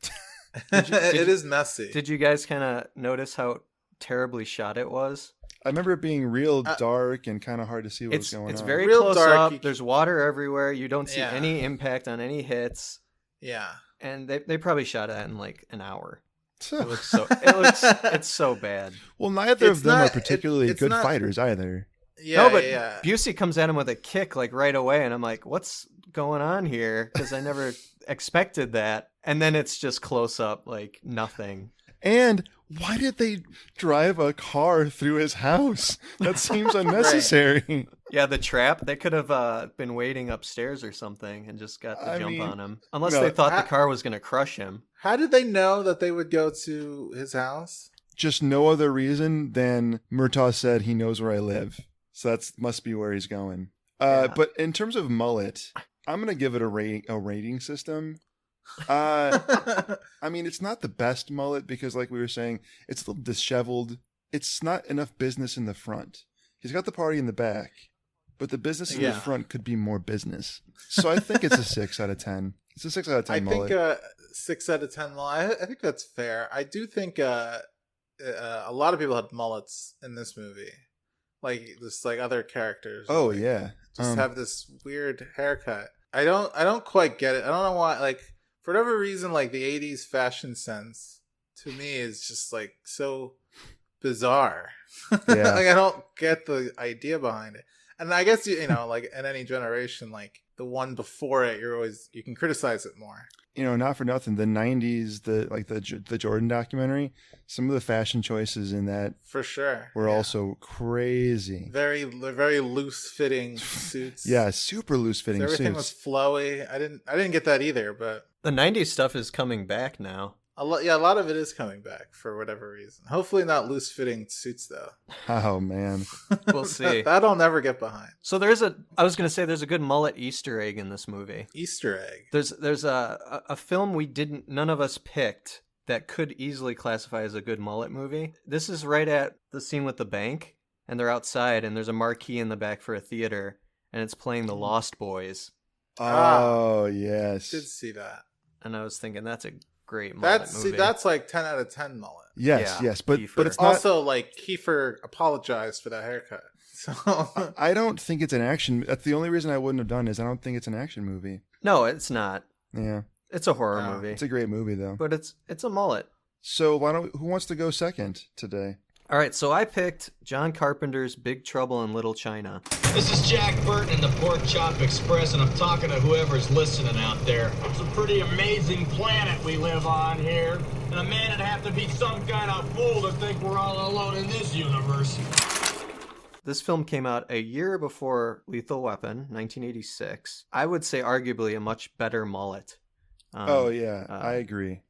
[SPEAKER 6] It is messy.
[SPEAKER 4] Did you guys kind of notice how terribly shot it was?
[SPEAKER 3] I remember it being real dark and kind of hard to see what was going on.
[SPEAKER 4] It's very real close dark. Up. There's water everywhere. You don't see any impact on any hits.
[SPEAKER 6] Yeah.
[SPEAKER 4] And they probably shot that in like an hour. It's so bad.
[SPEAKER 3] Well, neither of them are particularly good fighters either.
[SPEAKER 6] Yeah,
[SPEAKER 4] no, but Busey comes at him with a kick like right away, and I'm like, what's going on here? Because I never expected that. And then it's just close up, like nothing.
[SPEAKER 3] And why did they drive a car through his house? That seems unnecessary.
[SPEAKER 4] Yeah, the trap. They could have been waiting upstairs or something and just got the jump on him. Unless they thought the car was going to crush him.
[SPEAKER 6] How did they know that they would go to his house?
[SPEAKER 3] Just no other reason than Murtaugh said he knows where I live. So that must be where he's going. But in terms of mullet, I'm going to give it a rating system. I mean, it's not the best mullet because, like we were saying, it's a little disheveled. It's not enough business in the front. He's got the party in the back, but the business in the front could be more business. So I think it's a 6 out of 10. It's a 6 out of 10 mullet.
[SPEAKER 6] I think 6 out of 10 mullet. I think that's fair. I do think a lot of people had mullets in this movie. Like other characters.
[SPEAKER 3] Oh, yeah.
[SPEAKER 6] Just have this weird haircut. I don't quite get it. I don't know why, like, for whatever reason, like, the 80s fashion sense, to me, is just, like, so bizarre.
[SPEAKER 3] Yeah.
[SPEAKER 6] Like, I don't get the idea behind it. And I guess, you know, like, in any generation, like, the one before it, you can criticize it more.
[SPEAKER 3] You know, not for nothing, the 90s, the Jordan documentary, some of the fashion choices in that
[SPEAKER 6] for sure
[SPEAKER 3] were also crazy.
[SPEAKER 6] Very loose fitting suits.
[SPEAKER 3] Yeah, super loose fitting suits.
[SPEAKER 6] Everything was flowy. I didn't get that either, but
[SPEAKER 4] the 90s stuff is coming back now.
[SPEAKER 6] A lot of it is coming back for whatever reason. Hopefully not loose fitting suits though.
[SPEAKER 3] Oh man.
[SPEAKER 4] We'll see.
[SPEAKER 6] that I'll never get behind.
[SPEAKER 4] So there's a good mullet Easter egg in this movie.
[SPEAKER 6] Easter egg.
[SPEAKER 4] There's a film none of us picked that could easily classify as a good mullet movie. This is right at the scene with the bank, and they're outside, and there's a marquee in the back for a theater, and it's playing The Lost Boys.
[SPEAKER 3] Oh yes.
[SPEAKER 6] Did see that.
[SPEAKER 4] And I was thinking that's a great mullet movie.
[SPEAKER 6] That's like 10 out of 10 mullet.
[SPEAKER 3] Yes, but it's not...
[SPEAKER 6] Also, like, Kiefer apologized for that haircut. So
[SPEAKER 3] I don't think it's an action. That's the only reason I wouldn't have done is I don't think it's an action movie.
[SPEAKER 4] No, it's not.
[SPEAKER 3] Yeah.
[SPEAKER 4] It's a horror movie.
[SPEAKER 3] It's a great movie though.
[SPEAKER 4] But it's a mullet.
[SPEAKER 3] So who wants to go second today?
[SPEAKER 4] All right, so I picked John Carpenter's Big Trouble in Little China.
[SPEAKER 7] This is Jack Burton in the Pork Chop Express, and I'm talking to whoever's listening out there. It's a pretty amazing planet we live on here, and a man would have to be some kind of fool to think we're all alone in this universe.
[SPEAKER 4] This film came out a year before Lethal Weapon, 1986. I would say arguably a much better mullet.
[SPEAKER 3] I agree.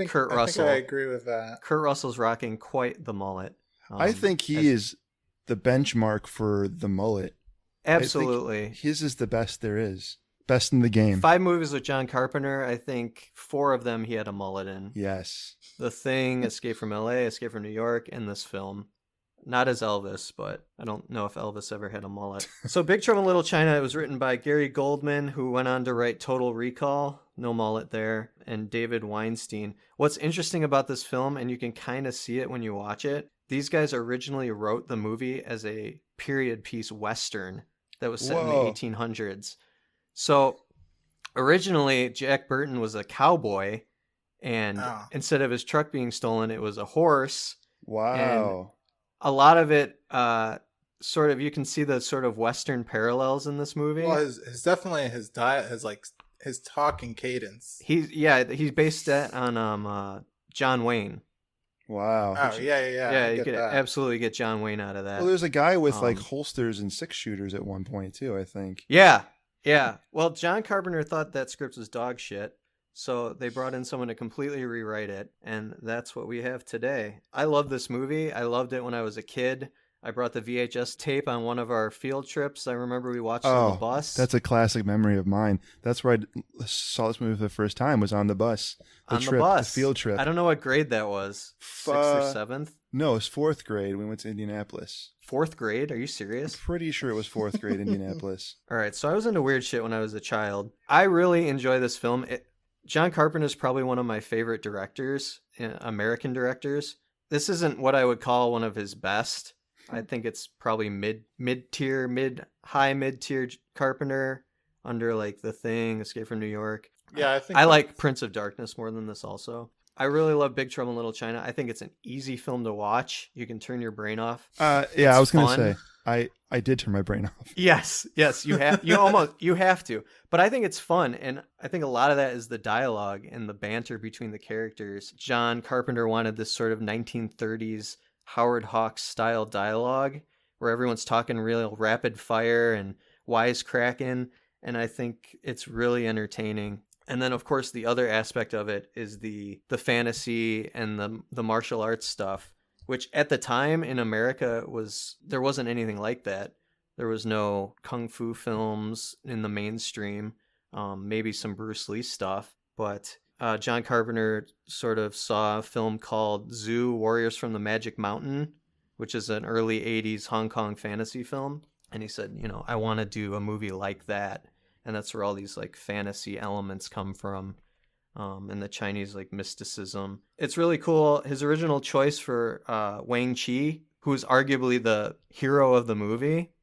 [SPEAKER 4] Kurt Russell.
[SPEAKER 6] I think I agree with that.
[SPEAKER 4] Kurt Russell's rocking quite the mullet.
[SPEAKER 3] I think he is the benchmark for the mullet.
[SPEAKER 4] Absolutely.
[SPEAKER 3] His is the best there is. Best in the game.
[SPEAKER 4] 5 movies with John Carpenter, I think 4 of them he had a mullet in.
[SPEAKER 3] Yes.
[SPEAKER 4] The Thing, Escape from LA, Escape from New York, and this film. Not as Elvis, but I don't know if Elvis ever had a mullet. So Big Trouble in Little China, it was written by Gary Goldman, who went on to write Total Recall. No mullet there. And David Weinstein. What's interesting about this film, and you can kind of see it when you watch it, these guys originally wrote the movie as a period piece Western that was set in the 1800s. So originally, Jack Burton was a cowboy, and instead of his truck being stolen, it was a horse.
[SPEAKER 3] Wow.
[SPEAKER 4] And a lot of it, sort of, you can see the sort of Western parallels in this movie.
[SPEAKER 6] Well, his diet, his talking cadence.
[SPEAKER 4] He's based that on John Wayne.
[SPEAKER 3] Wow.
[SPEAKER 6] Oh, yeah.
[SPEAKER 4] Yeah, you could absolutely get John Wayne out of that.
[SPEAKER 3] Well, there's a guy with like holsters and 6-shooters at one point too, I think.
[SPEAKER 4] Yeah. Well, John Carpenter thought that script was dog shit, so they brought in someone to completely rewrite it, and that's what we have today. I love this movie. I loved it when I was a kid. I brought the VHS tape on one of our field trips. I remember we watched it on the bus.
[SPEAKER 3] That's a classic memory of mine. That's where I saw this movie for the first time, was on the bus. The field trip.
[SPEAKER 4] I don't know what grade that was. 6th or 7th?
[SPEAKER 3] No, it was 4th grade. We went to Indianapolis.
[SPEAKER 4] 4th grade? Are you serious?
[SPEAKER 3] I'm pretty sure it was 4th grade Indianapolis.
[SPEAKER 4] All right, so I was into weird shit when I was a child. I really enjoy this film. John Carpenter is probably one of my favorite directors, American directors. This isn't what I would call one of his best. I think it's probably high mid-tier Carpenter, under like The Thing, Escape from New York.
[SPEAKER 6] Yeah,
[SPEAKER 4] I like Prince of Darkness more than this also. I really love Big Trouble in Little China. I think it's an easy film to watch. You can turn your brain off.
[SPEAKER 3] I was going to say, I did turn my brain off.
[SPEAKER 4] Yes, you have you have to. But I think it's fun, and I think a lot of that is the dialogue and the banter between the characters. John Carpenter wanted this sort of 1930s Howard Hawks style dialogue where everyone's talking real rapid fire and wisecracking, and I think it's really entertaining. And then, of course, the other aspect of it is the fantasy and the martial arts stuff, which at the time in America there wasn't anything like that. There was no kung fu films in the mainstream, maybe some Bruce Lee stuff, but John Carpenter sort of saw a film called Zoo Warriors from the Magic Mountain, which is an early 80s Hong Kong fantasy film. And he said, I want to do a movie like that. And that's where all these like fantasy elements come from, and the Chinese like mysticism. It's really cool. His original choice for Wang Chi, who's arguably the hero of the movie,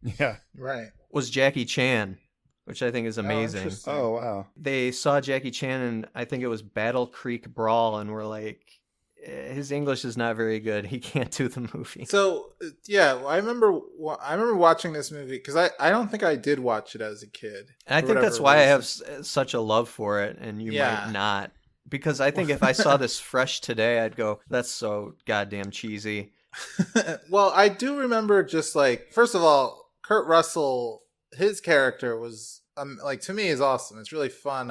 [SPEAKER 6] right,
[SPEAKER 4] was Jackie Chan, which I think is amazing.
[SPEAKER 3] Oh, wow.
[SPEAKER 4] They saw Jackie Chan in, I think it was Battle Creek Brawl, and were like, his English is not very good. He can't do the movie.
[SPEAKER 6] So, yeah, I remember watching this movie because I don't think I did watch it as a kid.
[SPEAKER 4] And I think that's why I have such a love for it, and you might not. Because I think if I saw this fresh today, I'd go, that's so goddamn cheesy.
[SPEAKER 6] Well, I do remember just like, first of all, Kurt Russell, his character was, like, to me is awesome. It's really fun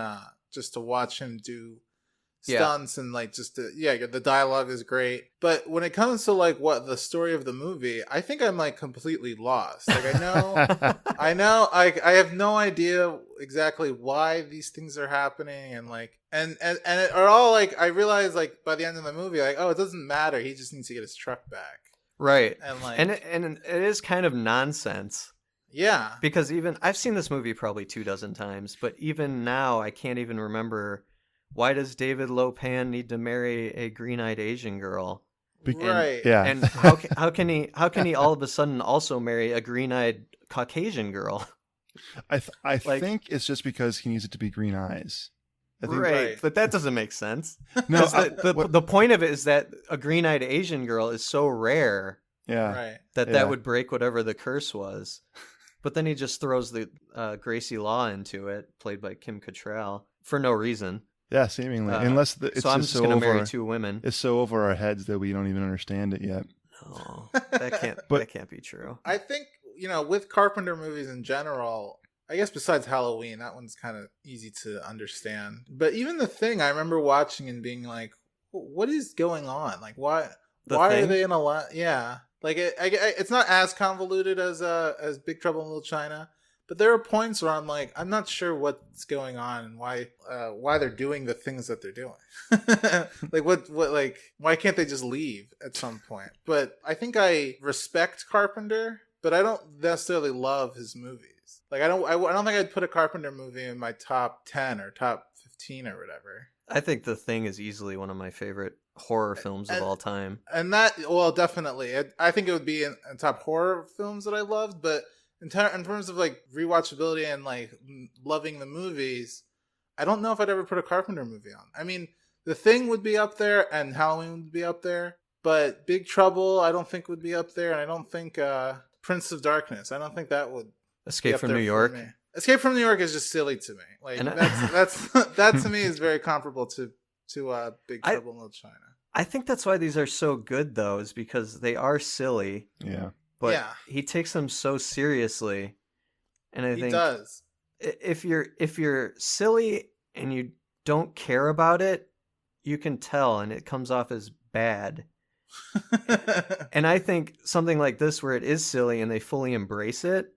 [SPEAKER 6] just to watch him do stunts and like just the dialogue is great. But when it comes to like what the story of the movie, I think I'm like completely lost. Like I know I have no idea exactly why these things are happening, and like and it are all like, I realize like by the end of the movie, like, oh, it doesn't matter, he just needs to get his truck back.
[SPEAKER 4] Right.
[SPEAKER 6] And like
[SPEAKER 4] and it is kind of nonsense.
[SPEAKER 6] Yeah.
[SPEAKER 4] Because even I've seen this movie probably 24 times, but even now I can't even remember, why does David Lopan need to marry a green-eyed Asian girl?
[SPEAKER 6] Right.
[SPEAKER 3] Yeah.
[SPEAKER 4] And how can he all of a sudden also marry a green-eyed Caucasian girl?
[SPEAKER 3] I think it's just because he needs it to be green eyes. I think,
[SPEAKER 4] right. But that doesn't make sense.
[SPEAKER 3] No,
[SPEAKER 4] the point of it is that a green-eyed Asian girl is so rare,
[SPEAKER 6] Right.
[SPEAKER 4] that would break whatever the curse was. But then he just throws the Gracie Law into it, played by Kim Cattrall, for no reason.
[SPEAKER 3] Yeah, seemingly. Unless it's
[SPEAKER 4] so I'm
[SPEAKER 3] just
[SPEAKER 4] just going to marry two women.
[SPEAKER 3] It's so over our heads that we don't even understand it yet.
[SPEAKER 4] No, that can't be true.
[SPEAKER 6] I think, with Carpenter movies in general, I guess besides Halloween, that one's kind of easy to understand. But even The Thing, I remember watching and being like, what is going on? Like, why are they in a lot? Yeah. Like, it's not as convoluted as Big Trouble in Little China. But there are points where I'm like, I'm not sure what's going on and why they're doing the things that they're doing. Like like why can't they just leave at some point? But I think I respect Carpenter, but I don't necessarily love his movies. Like I don't think I'd put a Carpenter movie in my top 10 or top 15 or whatever.
[SPEAKER 4] I think The Thing is easily one of my favorite horror films of all time. And
[SPEAKER 6] that, well, definitely. I think it would be in top horror films that I loved, but in terms of like rewatchability and like loving the movies, I don't know if I'd ever put a Carpenter movie on. I mean, The Thing would be up there and Halloween would be up there, but Big Trouble I don't think would be up there, and I don't think Prince of Darkness, I don't think that would
[SPEAKER 4] Escape from New York.
[SPEAKER 6] Escape from New York is just silly to me. Like that to me is very comparable to Big Trouble in Little China.
[SPEAKER 4] I think that's why these are so good though, is because they are silly.
[SPEAKER 3] Yeah.
[SPEAKER 4] But he takes them so seriously, and I think he
[SPEAKER 6] does.
[SPEAKER 4] If you're silly and you don't care about it, you can tell, and it comes off as bad. And I think something like this, where it is silly and they fully embrace it,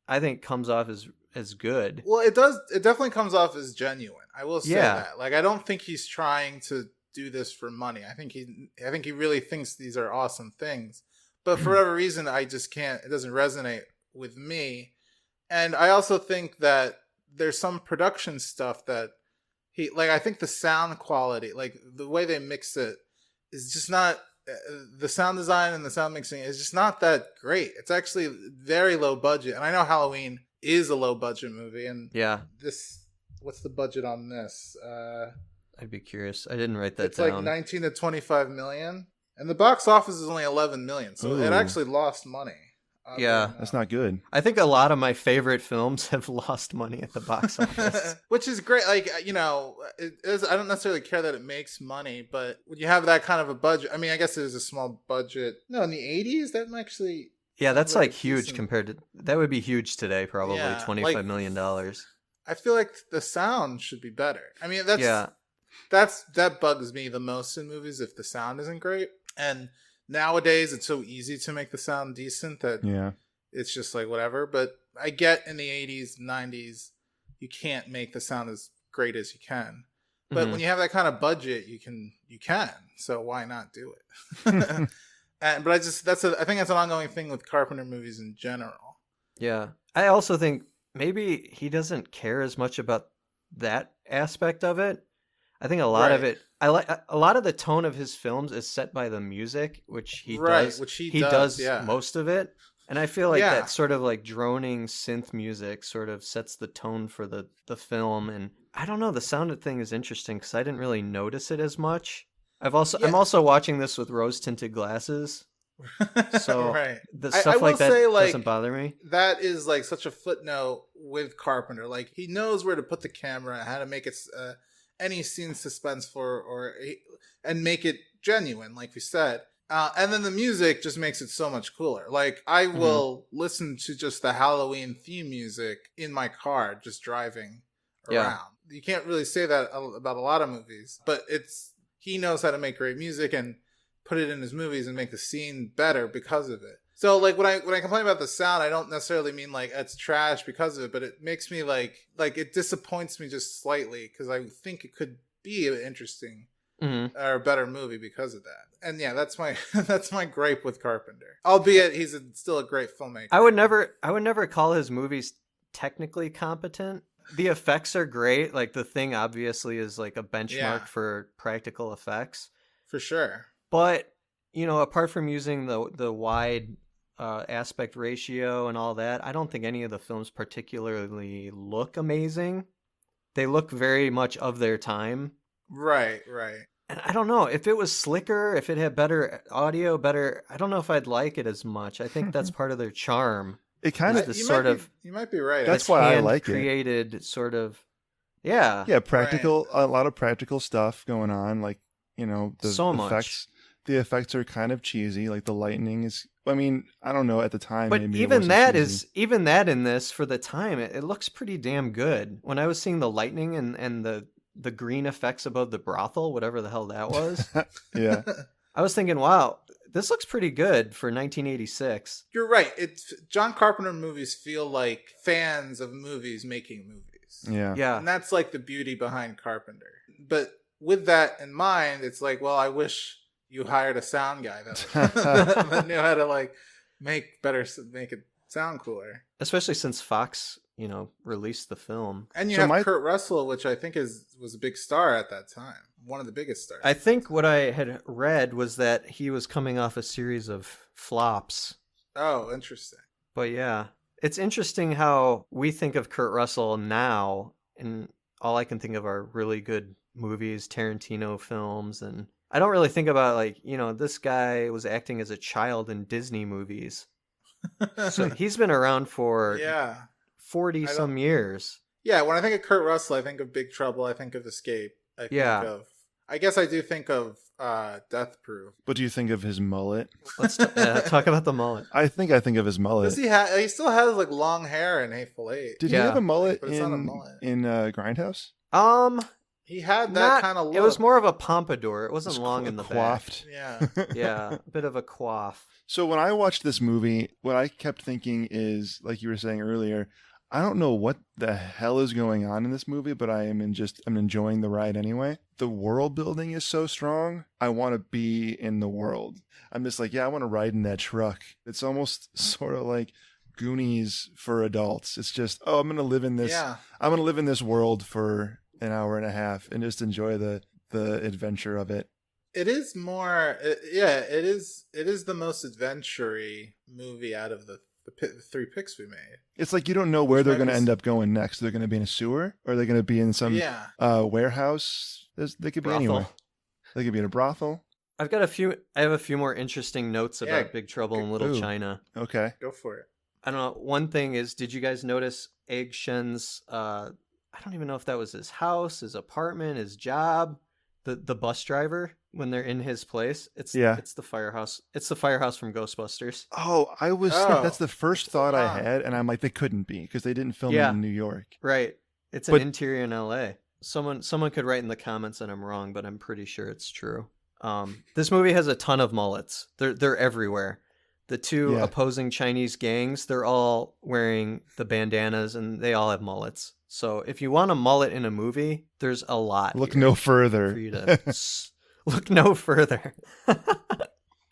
[SPEAKER 4] I think comes off as good.
[SPEAKER 6] Well, it does. It definitely comes off as genuine. I will say that. Like, I don't think he's trying to do this for money. I think he really thinks these are awesome things. But for whatever reason, I just can't. It doesn't resonate with me. And I also think that there's some production stuff that I think the sound quality, like the way they mix it, is just not. The sound design and the sound mixing is just not that great. It's actually very low budget. And I know Halloween is a low budget movie. And what's the budget on this?
[SPEAKER 4] I'd be curious. I didn't write that
[SPEAKER 6] it's
[SPEAKER 4] down.
[SPEAKER 6] It's like 19 to 25 million. And the box office is only 11 million, so it actually lost money.
[SPEAKER 3] That's not good.
[SPEAKER 4] I think a lot of my favorite films have lost money at the box office.
[SPEAKER 6] Which is great. Like, I don't necessarily care that it makes money, but when you have that kind of a budget, I mean, I guess it was a small budget. No, in the 80s, that actually
[SPEAKER 4] Yeah, that's
[SPEAKER 6] Like
[SPEAKER 4] like huge
[SPEAKER 6] decent-
[SPEAKER 4] compared to that would be huge today, probably
[SPEAKER 6] Yeah,
[SPEAKER 4] $25 million.
[SPEAKER 6] I feel like the sound should be better. I mean,
[SPEAKER 4] Yeah.
[SPEAKER 6] that bugs me the most in movies if the sound isn't great. And nowadays it's so easy to make the sound decent that
[SPEAKER 3] Yeah.
[SPEAKER 6] it's just like whatever. But I get in the 80s, 90s, you can't make the sound as great as you can. But when you have that kind of budget, you can. So why not do it? But I think that's an ongoing thing with Carpenter movies in general.
[SPEAKER 4] Yeah. I also think maybe he doesn't care as much about that aspect of it. I think a lot of it, a lot of the tone of his films is set by the music, which he does.
[SPEAKER 6] Which he
[SPEAKER 4] does
[SPEAKER 6] yeah.
[SPEAKER 4] most of it. And I feel like that sort of like droning synth music sort of sets the tone for the film. And I don't know, the sound thing is interesting because I didn't really notice it as much. I'm also watching this with rose tinted glasses. So the stuff like that doesn't bother me.
[SPEAKER 6] That is like such a footnote with Carpenter. Like he knows where to put the camera, how to make it any scene suspenseful and make it genuine, like we said. And then the music just makes it so much cooler. Like I will listen to just the Halloween theme music in my car, just driving around. You can't really say that about a lot of movies, but he knows how to make great music and put it in his movies and make the scene better because of it. So like when I complain about the sound, I don't necessarily mean like it's trash because of it, but it makes me like it disappoints me just slightly because I think it could be an interesting or a better movie because of that. And yeah, that's my gripe with Carpenter. Albeit he's still a great filmmaker.
[SPEAKER 4] I would never call his movies technically competent. The effects are great. Like The Thing obviously is like a benchmark for practical effects.
[SPEAKER 6] For sure.
[SPEAKER 4] But, apart from using the wide aspect ratio and all that, I don't think any of the films particularly look amazing. They look very much of their time.
[SPEAKER 6] Right.
[SPEAKER 4] And I don't know, if it was slicker, if it had better audio, I don't know if I'd like it as much. I think that's part of their charm.
[SPEAKER 3] It kind of
[SPEAKER 6] you might be right.
[SPEAKER 3] That's why I like it.
[SPEAKER 4] Created sort of, yeah,
[SPEAKER 3] practical, a lot of practical stuff going on. Like the
[SPEAKER 4] so
[SPEAKER 3] effects.
[SPEAKER 4] Much.
[SPEAKER 3] The effects are kind of cheesy. Like the lightning is. I mean, I don't know at the time.
[SPEAKER 4] But
[SPEAKER 3] maybe
[SPEAKER 4] even that in this for the time, it looks pretty damn good. When I was seeing the lightning and the green effects above the brothel, whatever the hell that was.
[SPEAKER 3] Yeah.
[SPEAKER 4] I was thinking, wow, this looks pretty good for 1986.
[SPEAKER 6] You're right. John Carpenter movies feel like fans of movies making movies.
[SPEAKER 3] Yeah.
[SPEAKER 6] And that's like the beauty behind Carpenter. But with that in mind, it's like, well, I wish you hired a sound guy that knew how to like make it sound cooler.
[SPEAKER 4] Especially since Fox, released the film.
[SPEAKER 6] And you have Kurt Russell, which I think was a big star at that time. One of the biggest stars.
[SPEAKER 4] I think what I had read was that he was coming off a series of flops.
[SPEAKER 6] Oh, interesting.
[SPEAKER 4] But yeah, it's interesting how we think of Kurt Russell now, and all I can think of are really good movies, Tarantino films, and I don't really think about like, this guy was acting as a child in Disney movies. So he's been around for 40 some years.
[SPEAKER 6] Yeah, when I think of Kurt Russell, I think of Big Trouble, I think of Escape. I guess I do think of Death Proof.
[SPEAKER 3] What do you think of his mullet?
[SPEAKER 4] Let's talk about the mullet.
[SPEAKER 3] I think of his mullet.
[SPEAKER 6] Does he still has like long hair in Hateful Eight.
[SPEAKER 3] Did he have a mullet
[SPEAKER 6] but it's not a mullet.
[SPEAKER 3] in Grindhouse?
[SPEAKER 6] He had that kind of look.
[SPEAKER 4] It was more of a pompadour. It wasn't long in the
[SPEAKER 3] coiffed.
[SPEAKER 6] back.
[SPEAKER 4] Yeah, a bit of a coif. So
[SPEAKER 3] when I watched this movie, what I kept thinking is, like you were saying earlier, I don't know what the hell is going on in this movie, but I'm enjoying the ride anyway. The world building is so strong. I want to be in the world. I'm just like, I want to ride in that truck. It's almost sort of like Goonies for adults. It's just, I'm going to live in this. Yeah. I'm going to live in this world for an hour and a half and just enjoy the adventure of it.
[SPEAKER 6] It is more, it is the most adventure-y movie out of the three picks we made.
[SPEAKER 3] It's like you don't know where they're going to end up going next. They're going to be in a sewer, or they're going to be in some warehouse. They could be anywhere. They could be in a brothel.
[SPEAKER 4] I have a few more interesting notes about Big Trouble in Little China.
[SPEAKER 3] Okay,
[SPEAKER 6] go for it.
[SPEAKER 4] I don't know. One thing is, did you guys notice Egg Shen's? I don't even know if that was his house, his apartment, his job. the bus driver when they're in his place. It's the firehouse. It's the firehouse from Ghostbusters.
[SPEAKER 3] Oh, that's the first thought I had, and I'm like, they couldn't be because they didn't film it in New York.
[SPEAKER 4] Right. It's an interior in LA. Someone could write in the comments that I'm wrong, but I'm pretty sure it's true. This movie has a ton of mullets. They're everywhere. The two opposing Chinese gangs, they're all wearing the bandanas and they all have mullets. So if you want a mullet in a movie, there's a lot.
[SPEAKER 3] Look no further.
[SPEAKER 4] For you to look no further.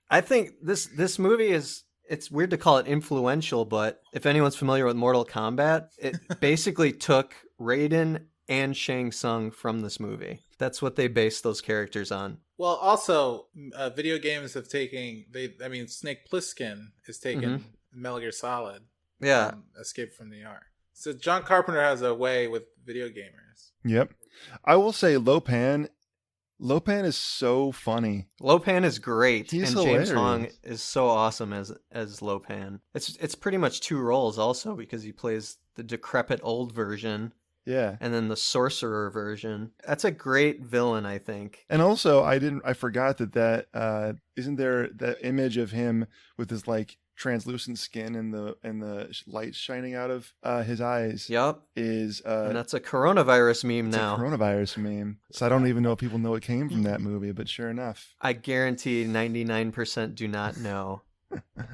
[SPEAKER 4] I think this movie it's weird to call it influential, but if anyone's familiar with Mortal Kombat, it basically took Raiden and Shang Tsung from this movie. That's what they based those characters on.
[SPEAKER 6] Well, also, video games have taken... Snake Plissken is taking Metal Gear Solid.
[SPEAKER 4] Yeah.
[SPEAKER 6] Escape from New York. So John Carpenter has a way with video gamers.
[SPEAKER 3] Yep. I will say Lopan is so funny.
[SPEAKER 4] Lopan is great.
[SPEAKER 3] He's
[SPEAKER 4] and
[SPEAKER 3] hilarious.
[SPEAKER 4] James Hong is so awesome as Lopan. It's pretty much two roles also because he plays the decrepit old version.
[SPEAKER 3] Yeah.
[SPEAKER 4] And then the sorcerer version. That's a great villain, I think.
[SPEAKER 3] And also, I forgot that isn't there that image of him with his like translucent skin and the light shining out of his eyes.
[SPEAKER 4] Yep.
[SPEAKER 3] And
[SPEAKER 4] that's a coronavirus meme now.
[SPEAKER 3] It's a coronavirus meme. So I don't even know if people know it came from that movie, but sure enough.
[SPEAKER 4] I guarantee 99% do not know.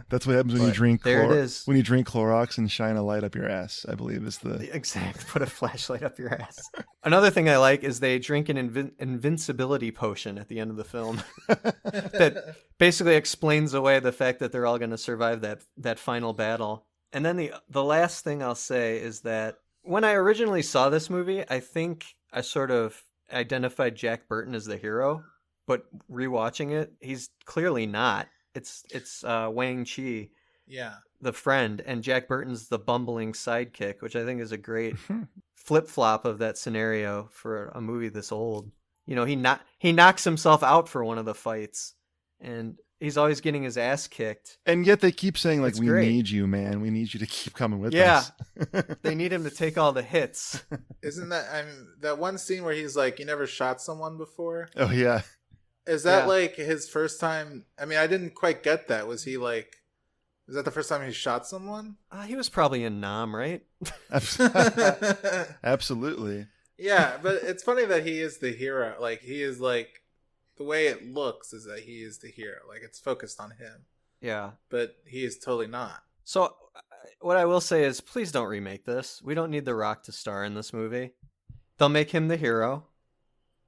[SPEAKER 3] That's what happens when you drink
[SPEAKER 4] there it is.
[SPEAKER 3] When you drink Clorox and shine a light up your ass, I believe is the
[SPEAKER 4] exact. Put a flashlight up your ass. Another thing I like is they drink an invincibility potion at the end of the film that basically explains away the fact that they're all going to survive that final battle. And then the last thing I'll say is that when I originally saw this movie, I think I sort of identified Jack Burton as the hero, but rewatching it, he's clearly not. It's Wang Chi, the friend, and Jack Burton's the bumbling sidekick, which I think is a great flip-flop of that scenario for a movie this old. You know, he knocks himself out for one of the fights, and he's always getting his ass kicked.
[SPEAKER 3] And yet they keep saying, like,
[SPEAKER 4] it's
[SPEAKER 3] we
[SPEAKER 4] great.
[SPEAKER 3] need you, man. We need you to keep coming with us.
[SPEAKER 4] Yeah, they need him to take all the hits.
[SPEAKER 6] Isn't that, that one scene where he's like, you never shot someone before?
[SPEAKER 3] Oh, yeah.
[SPEAKER 6] Is that like his first time? I mean, I didn't quite get that. Was that the first time he shot someone?
[SPEAKER 4] He was probably in Nam, right?
[SPEAKER 3] Absolutely.
[SPEAKER 6] Yeah, but it's funny that he is the hero. Like, he is like, the way it looks is that he is the hero. Like, it's focused on him.
[SPEAKER 4] Yeah.
[SPEAKER 6] But he is totally not.
[SPEAKER 4] So, what I will say is, please don't remake this. We don't need The Rock to star in this movie. They'll make him the hero.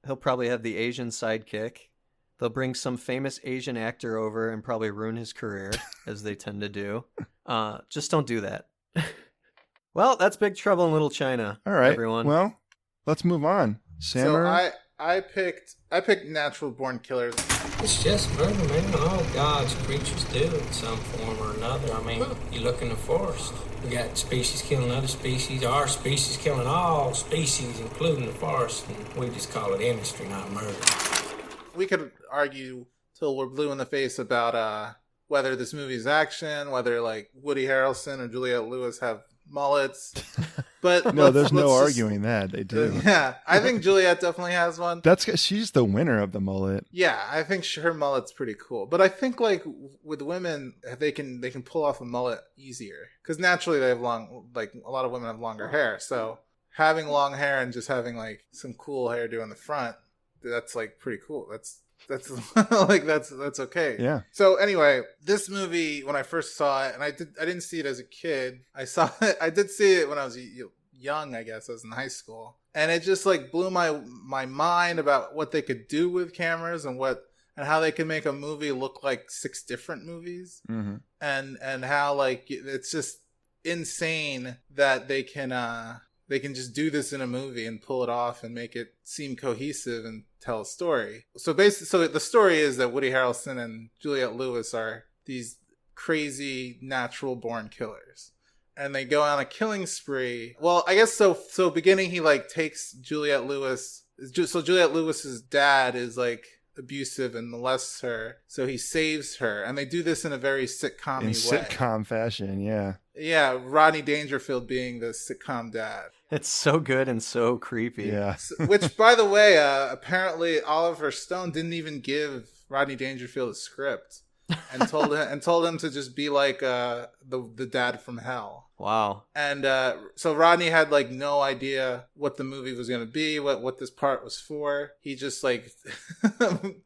[SPEAKER 4] He'll probably have the Asian sidekick. They'll bring some famous Asian actor over and probably ruin his career, as they tend to do. Just don't do that. Well, that's Big Trouble in Little China.
[SPEAKER 3] All right,
[SPEAKER 4] everyone.
[SPEAKER 3] Well, let's move on. Sammer?
[SPEAKER 6] So I picked Natural Born Killers.
[SPEAKER 8] It's just murder, man. All God's creatures do in some form or another. I mean, you look in the forest. We got species killing other species, our species killing all species, including the forest, and we just call it industry, not murder.
[SPEAKER 6] We could argue till we're blue in the face about whether this movie's action, whether like Woody Harrelson or Juliette Lewis have mullets. But
[SPEAKER 3] no, there's no arguing that they do.
[SPEAKER 6] Yeah, I think Juliette definitely has one.
[SPEAKER 3] She's the winner of the mullet.
[SPEAKER 6] Yeah, I think her mullet's pretty cool. But I think like with women, they can pull off a mullet easier because naturally they have long. Like a lot of women have longer hair, so having long hair and just having like some cool hairdo in the front. That's like pretty cool. That's like that's okay.
[SPEAKER 3] Yeah.
[SPEAKER 6] So anyway, this movie when I first saw it, and I didn't see it as a kid. I did see it when I was young. I guess I was in high school, and it just like blew my mind about what they could do with cameras and how they could make a movie look like 6 different movies, and how like it's just insane that they can just do this in a movie and pull it off and make it seem cohesive and tell a story. So the story is that Woody Harrelson and Juliette Lewis are these crazy natural born killers. And they go on a killing spree. Well, I guess so beginning he like takes Juliette Lewis. So Juliette Lewis's dad is like abusive and molests her. So he saves her. And they do this in a very sitcom-y way.
[SPEAKER 3] In sitcom fashion, yeah.
[SPEAKER 6] Yeah, Rodney Dangerfield being the sitcom dad.
[SPEAKER 4] It's so good and so creepy.
[SPEAKER 3] Yeah.
[SPEAKER 6] Which, by the way, apparently Oliver Stone didn't even give Rodney Dangerfield a script, and told him to just be like the dad from hell.
[SPEAKER 4] Wow.
[SPEAKER 6] And so Rodney had like no idea what the movie was going to be, what this part was for. He just like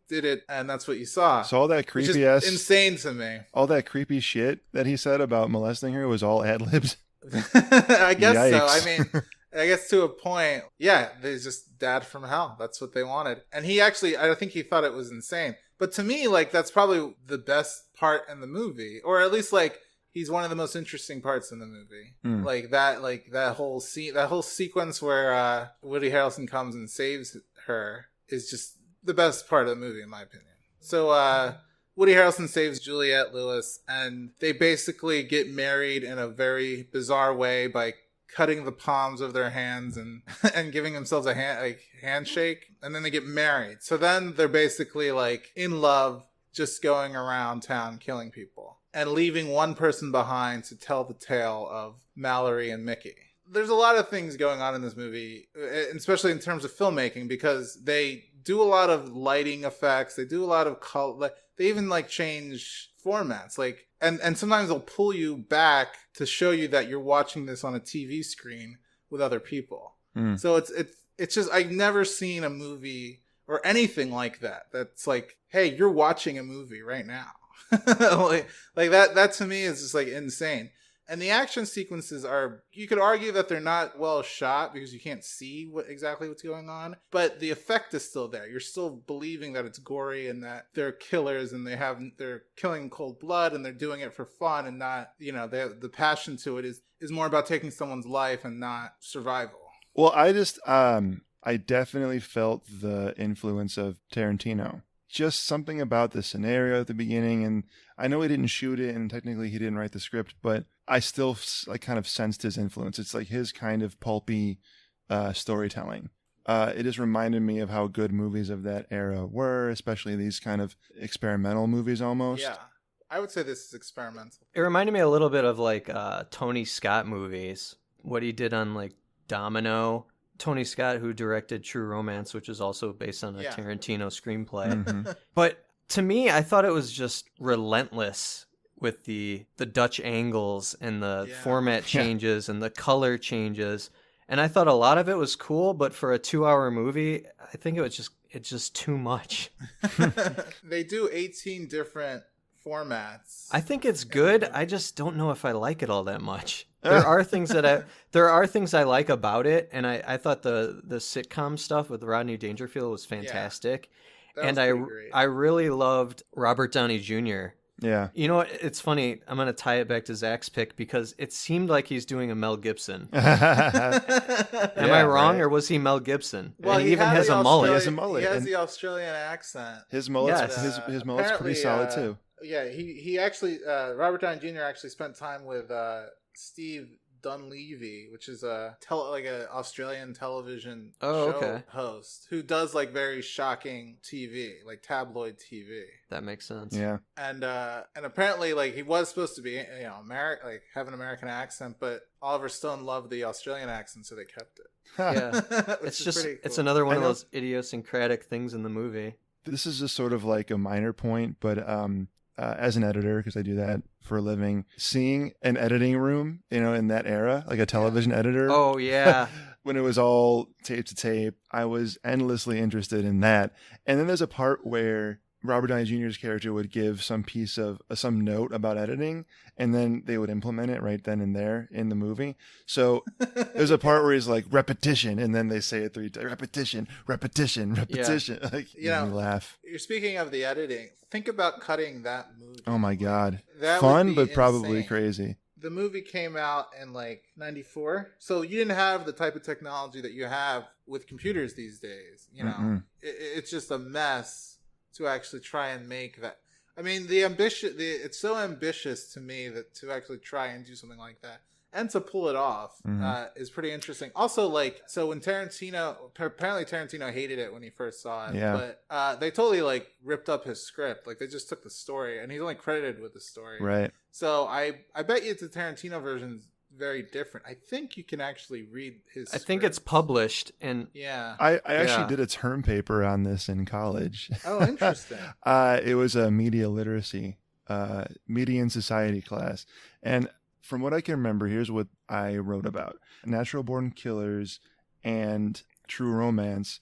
[SPEAKER 6] did it, and that's what you saw.
[SPEAKER 3] So all that creepy ass,
[SPEAKER 6] insane to me.
[SPEAKER 3] All that creepy shit that he said about molesting her was all ad libs.
[SPEAKER 6] I guess
[SPEAKER 3] Yikes.
[SPEAKER 6] so. I mean, I guess to a point, yeah, there's just dad from hell. That's what they wanted. And he actually, I think he thought it was insane. But to me, like, that's probably the best part in the movie, or at least like he's one of the most interesting parts in the movie. Like that whole scene, that whole sequence where Woody Harrelson comes and saves her is just the best part of the movie, in my opinion. So Woody Harrelson saves Juliette Lewis, and they basically get married in a very bizarre way by cutting the palms of their hands and giving themselves a handshake, and then they get married. So then they're basically like in love, just going around town killing people and leaving one person behind to tell the tale of Mallory and Mickey. There's a lot of things going on in this movie, especially in terms of filmmaking, because they do a lot of lighting effects. They do a lot of color. They even like change formats, like, and sometimes they'll pull you back to show you that you're watching this on a TV screen with other people. So it's just, I've never seen a movie or anything like that. That's like, hey, you're watching a movie right now. like that to me is just like insane. And the action sequences are, you could argue that they're not well shot because you can't see exactly what's going on, but the effect is still there. You're still believing that it's gory and that they're killers and they're killing in cold blood and they're doing it for fun, and not, the passion to it is more about taking someone's life and not survival.
[SPEAKER 3] Well, I definitely felt the influence of Tarantino. Just something about the scenario at the beginning, and I know he didn't shoot it and technically he didn't write the script, but I still like kind of sensed his influence. It's like his kind of pulpy storytelling. It just reminded me of how good movies of that era were, especially these kind of experimental movies almost.
[SPEAKER 6] Yeah, I would say this is experimental.
[SPEAKER 4] It reminded me a little bit of like Tony Scott movies, what he did on like Domino. Tony Scott, who directed True Romance, which is also based on a Tarantino screenplay. Mm-hmm. But to me, I thought it was just relentless with the Dutch angles and the format changes and the color changes. And I thought a lot of it was cool, but for a 2-hour movie, I think it's just too much.
[SPEAKER 6] They do 18 different formats.
[SPEAKER 4] I think it's good. I just don't know if I like it all that much. There are things I like about it, and I thought the sitcom stuff with Rodney Dangerfield was fantastic. And I really loved Robert Downey Jr.
[SPEAKER 3] Yeah.
[SPEAKER 4] You know what? It's funny. I'm going to tie it back to Zach's pick because it seemed like he's doing a Mel Gibson. Am I wrong, or was he Mel Gibson?
[SPEAKER 6] Well,
[SPEAKER 4] and he even has a mullet.
[SPEAKER 3] He has a mullet.
[SPEAKER 6] He has the Australian accent.
[SPEAKER 3] His mullet's his mullet's pretty solid too.
[SPEAKER 6] Yeah, he actually Robert Downey Jr. actually spent time with Steve Dunleavy, which is an Australian television show host who does like very shocking TV, like tabloid TV.
[SPEAKER 4] That makes sense.
[SPEAKER 3] Yeah.
[SPEAKER 6] And apparently like he was supposed to be American, like have an American accent, but Oliver Stone loved the Australian accent, so they kept it.
[SPEAKER 4] Yeah. It's just cool. It's another one of those idiosyncratic things in the movie.
[SPEAKER 3] This is just sort of like a minor point, but as an editor, because I do that for a living, seeing an editing room, in that era, like a television editor.
[SPEAKER 4] Oh, yeah.
[SPEAKER 3] When it was all tape to tape, I was endlessly interested in that. And then there's a part where Robert Downey Jr.'s character would give some piece of some note about editing, and then they would implement it right then and there in the movie. So there's a part where he's like repetition, and then they say it 3 times: repetition, repetition, repetition. Yeah. Like, you laugh.
[SPEAKER 6] You're speaking of the editing. Think about cutting that movie.
[SPEAKER 3] Oh my God.
[SPEAKER 6] That
[SPEAKER 3] fun,
[SPEAKER 6] would be
[SPEAKER 3] but probably
[SPEAKER 6] insane.
[SPEAKER 3] Crazy.
[SPEAKER 6] The movie came out in like 94. So you didn't have the type of technology that you have with computers these days. It's just a mess to actually try and make that. I mean, it's so ambitious to me that to actually try and do something like that. and to pull it off is pretty interesting. Also, like, so when apparently Tarantino hated it when he first saw it, but they totally like ripped up his script. Like they just took the story, and he's only credited with the story.
[SPEAKER 3] Right.
[SPEAKER 6] So I bet you the Tarantino version's very different. I think you can actually read his
[SPEAKER 4] I think it's published, and
[SPEAKER 3] I actually did a term paper on this in college.
[SPEAKER 6] Oh, interesting.
[SPEAKER 3] It was a media literacy, media and society class. And from what I can remember, here's what I wrote about. Natural Born Killers and True Romance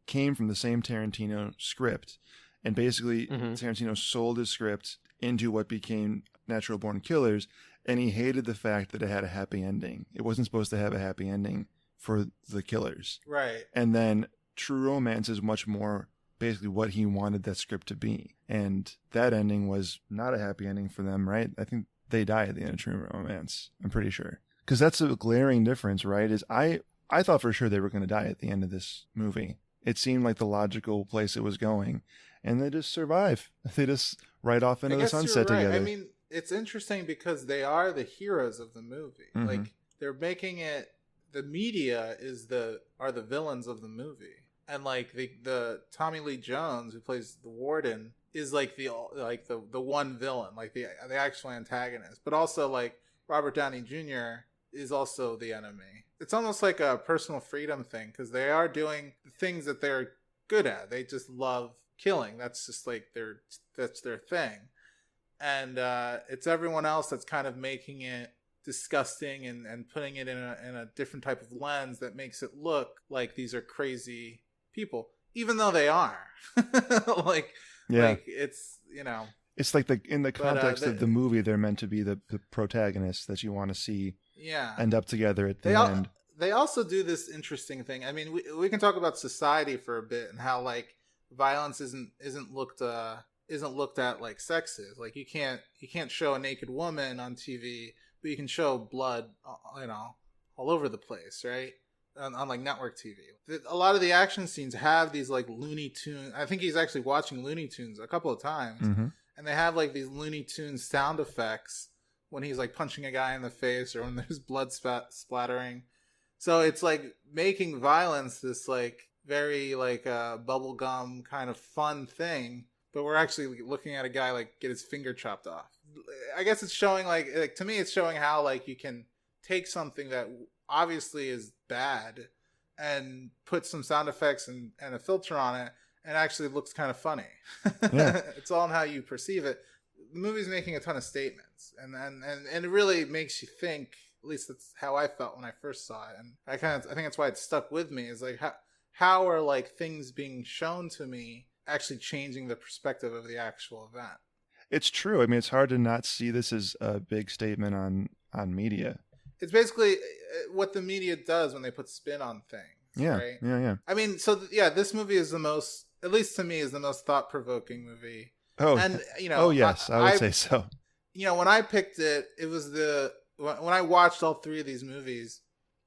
[SPEAKER 3] came from the same Tarantino script. And basically, Tarantino sold his script into what became Natural Born Killers, and he hated the fact that it had a happy ending. It wasn't supposed to have a happy ending for the killers.
[SPEAKER 6] Right.
[SPEAKER 3] And then True Romance is much more basically what he wanted that script to be. And that ending was not a happy ending for them, right? I think they die at the end of True Romance. I'm pretty sure. Because that's a glaring difference, right? Is I thought for sure they were going to die at the end of this movie. It seemed like the logical place it was going. And they just survive. They just ride off into the sunset together.
[SPEAKER 6] I mean, it's interesting because they are the heroes of the movie. Like they're making it. The media are the villains of the movie, and like the Tommy Lee Jones who plays the warden is like the one villain, like the actual antagonist. But also like Robert Downey Jr. is also the enemy. It's almost like a personal freedom thing because they are doing the things that they're good at. They just love killing. That's just like that's their thing. And it's everyone else that's kind of making it disgusting and putting it in a different type of lens that makes it look like these are crazy people, even though they are. like it's, you know.
[SPEAKER 3] It's like in the context of the movie, they're meant to be the protagonists that you want to see end up together at the end.
[SPEAKER 6] They also do this interesting thing. I mean, we can talk about society for a bit and how like violence isn't looked at like sex is. Like you can't show a naked woman on TV, but you can show blood, you know, all over the place, right? On like network TV. A lot of the action scenes have these like Looney Tunes. I think he's actually watching Looney Tunes a couple of times, and they have like these Looney Tunes sound effects when he's like punching a guy in the face or when there's blood splattering. So it's like making violence this like very like bubblegum kind of fun thing. But we're actually looking at a guy like get his finger chopped off. I guess it's showing like to me, it's showing how like you can take something that obviously is bad and put some sound effects and a filter on it, and actually looks kind of funny. It's all in how you perceive it. The movie's making a ton of statements, and it really makes you think. At least that's how I felt when I first saw it, and I think that's why it stuck with me. Is like how are like things being shown to me actually changing the perspective of the actual event.
[SPEAKER 3] It's true. I mean, it's hard to not see this as a big statement on media.
[SPEAKER 6] It's basically what the media does when they put spin on things.
[SPEAKER 3] Yeah,
[SPEAKER 6] right?
[SPEAKER 3] Yeah.
[SPEAKER 6] I mean, so this movie is the most, at least to me, is the most thought-provoking movie.
[SPEAKER 3] Oh,
[SPEAKER 6] and you know,
[SPEAKER 3] yes, I would say so.
[SPEAKER 6] You know, when I picked it, it was when I watched all three of these movies,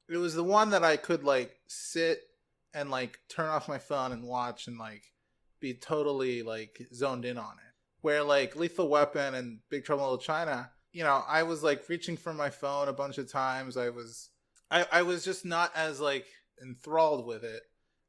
[SPEAKER 6] it was the one that I could like sit and like turn off my phone and watch and like be totally like zoned in on it. Where like Lethal Weapon and Big Trouble in Little China, you know, I was like reaching for my phone a bunch of times. I was just not as like enthralled with it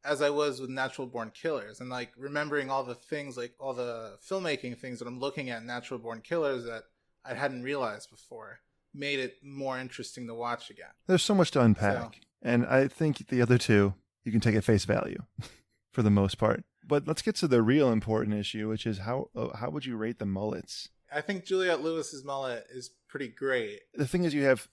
[SPEAKER 6] as I was with Natural Born Killers, and like remembering all the things, like all the filmmaking things that I'm looking at in Natural Born Killers that I hadn't realized before, made it more interesting to watch again.
[SPEAKER 3] There's so much to unpack, and I think the other two you can take at face value for the most part. But let's get to the real important issue, which is how would you rate the mullets?
[SPEAKER 6] I think Juliette Lewis's mullet is pretty great.
[SPEAKER 3] The thing is, you have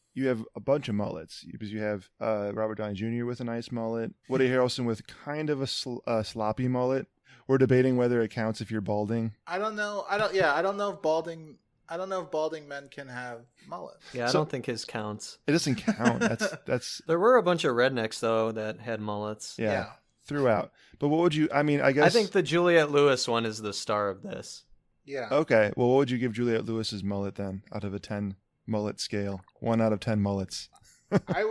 [SPEAKER 3] a bunch of mullets because you have Robert Downey Jr. with a nice mullet, Woody Harrelson with kind of a sloppy mullet. We're debating whether it counts if you're balding.
[SPEAKER 6] I don't know if balding men can have mullets.
[SPEAKER 4] Yeah, I don't think his counts.
[SPEAKER 3] It doesn't count. That's.
[SPEAKER 4] There were a bunch of rednecks though that had mullets.
[SPEAKER 3] Yeah. Throughout. But what would you? I mean, I guess.
[SPEAKER 4] I think the Juliette Lewis one is the star of this.
[SPEAKER 6] Yeah.
[SPEAKER 3] Okay. Well, what would you give Juliette Lewis's mullet then, out of a 10 mullet scale? 1 out of 10 mullets.
[SPEAKER 6] I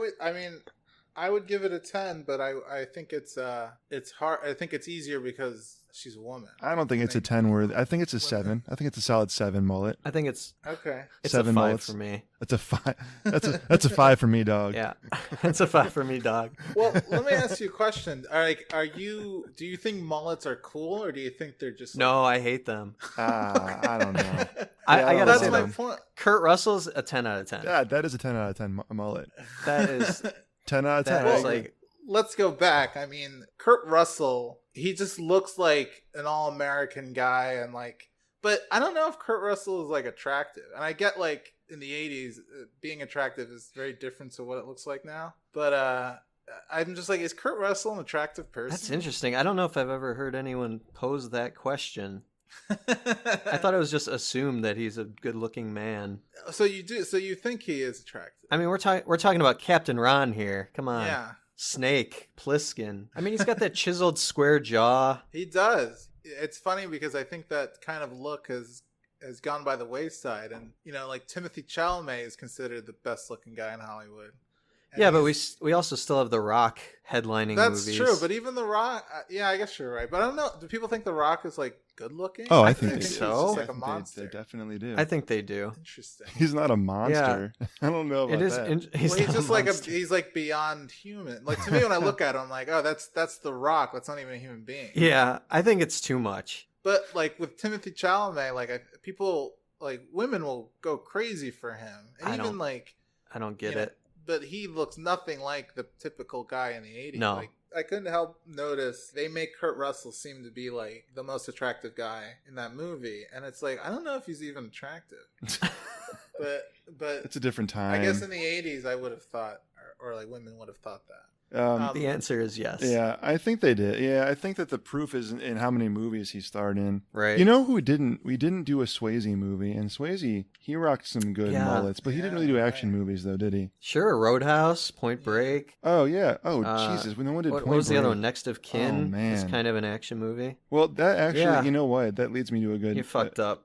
[SPEAKER 6] I would give it a 10, but I think it's hard. I think it's easier because she's a woman.
[SPEAKER 3] I don't think it's a 10 worth. I think it's a 7. I think it's a solid 7 mullet.
[SPEAKER 4] I think it's
[SPEAKER 6] okay.
[SPEAKER 4] It's
[SPEAKER 3] 7
[SPEAKER 4] a 5
[SPEAKER 3] mullets
[SPEAKER 4] for me.
[SPEAKER 3] That's a 5. That's a 5 for me, dog.
[SPEAKER 4] Yeah, it's a 5 for me, dog.
[SPEAKER 6] Well, let me ask you a question. Do you think mullets are cool, or do you think they're just
[SPEAKER 4] No, I hate them.
[SPEAKER 3] I don't know.
[SPEAKER 4] I gotta
[SPEAKER 6] That's
[SPEAKER 4] say,
[SPEAKER 6] my
[SPEAKER 4] though,
[SPEAKER 6] point.
[SPEAKER 4] Kurt Russell's a 10 out of 10.
[SPEAKER 3] Yeah, that is a 10 out of 10 mullet.
[SPEAKER 4] That is
[SPEAKER 3] 10 out of 10.
[SPEAKER 4] that is
[SPEAKER 3] I agree.
[SPEAKER 4] like
[SPEAKER 6] Let's go back. I mean, Kurt Russell, he just looks like an all-American guy, and like, but I don't know if Kurt Russell is like attractive. And I get like in the 80s, being attractive is very different to what it looks like now. But I'm just like, is Kurt Russell an attractive person?
[SPEAKER 4] That's interesting. I don't know if I've ever heard anyone pose that question. I thought it was just assumed that he's a good-looking man.
[SPEAKER 6] So you do? So you think he is attractive?
[SPEAKER 4] I mean, we're talking about Captain Ron here. Come on.
[SPEAKER 6] Yeah,
[SPEAKER 4] Snake, Plissken. I mean, he's got that chiseled square jaw.
[SPEAKER 6] he does. It's funny because I think that kind of look has gone by the wayside, and like Timothée Chalamet is considered the best-looking guy in Hollywood. And
[SPEAKER 4] Yeah, but
[SPEAKER 6] he's-
[SPEAKER 4] we also still have The Rock headlining
[SPEAKER 6] That's
[SPEAKER 4] movies.
[SPEAKER 6] true, but even The Rock, yeah, I guess you're right. But I don't know. Do people think The Rock is like good looking?
[SPEAKER 3] Oh, I think
[SPEAKER 4] they
[SPEAKER 6] he's
[SPEAKER 4] do.
[SPEAKER 6] just like
[SPEAKER 3] I
[SPEAKER 6] a
[SPEAKER 3] think
[SPEAKER 6] monster.
[SPEAKER 3] they definitely do.
[SPEAKER 4] I think they do.
[SPEAKER 6] Interesting.
[SPEAKER 3] He's not a monster. I don't know about
[SPEAKER 4] It is.
[SPEAKER 3] that.
[SPEAKER 4] He's,
[SPEAKER 6] Well, he's
[SPEAKER 4] not
[SPEAKER 6] just
[SPEAKER 4] a
[SPEAKER 6] like
[SPEAKER 4] monster.
[SPEAKER 6] he's like beyond human. Like to me, when I look at him, I'm like, oh, that's The Rock. That's not even a human being.
[SPEAKER 4] Yeah, I think it's too much.
[SPEAKER 6] But like with Timothée Chalamet, like people, like women will go crazy for him, and
[SPEAKER 4] I
[SPEAKER 6] even
[SPEAKER 4] don't
[SPEAKER 6] like
[SPEAKER 4] I don't get
[SPEAKER 6] you know,
[SPEAKER 4] it.
[SPEAKER 6] But he looks nothing like the typical guy in the 80s.
[SPEAKER 4] No.
[SPEAKER 6] Like, I couldn't help notice they make Kurt Russell seem to be like the most attractive guy in that movie, and it's like I don't know if he's even attractive. but
[SPEAKER 3] It's a different time.
[SPEAKER 6] I guess in the 80s I would have thought, or like women would have thought that.
[SPEAKER 4] The answer is yes.
[SPEAKER 3] Yeah, I think they did. Yeah, I think that the proof is in how many movies he starred in.
[SPEAKER 4] Right.
[SPEAKER 3] You know who didn't? We didn't do a Swayze movie, and Swayze, he rocked some good
[SPEAKER 4] Yeah.
[SPEAKER 3] mullets, but he didn't really do action movies, though, did he?
[SPEAKER 4] Sure, Roadhouse, Point Break.
[SPEAKER 3] Oh yeah. Oh
[SPEAKER 4] Uh,
[SPEAKER 3] Jesus, no one did.
[SPEAKER 4] What
[SPEAKER 3] Point
[SPEAKER 4] was the other
[SPEAKER 3] Break.
[SPEAKER 4] one? Next of Kin.
[SPEAKER 3] Oh, man.
[SPEAKER 4] It's kind of an action movie.
[SPEAKER 3] Well, that actually,
[SPEAKER 4] Yeah.
[SPEAKER 3] you know what? That leads me to a good.
[SPEAKER 4] You fucked up.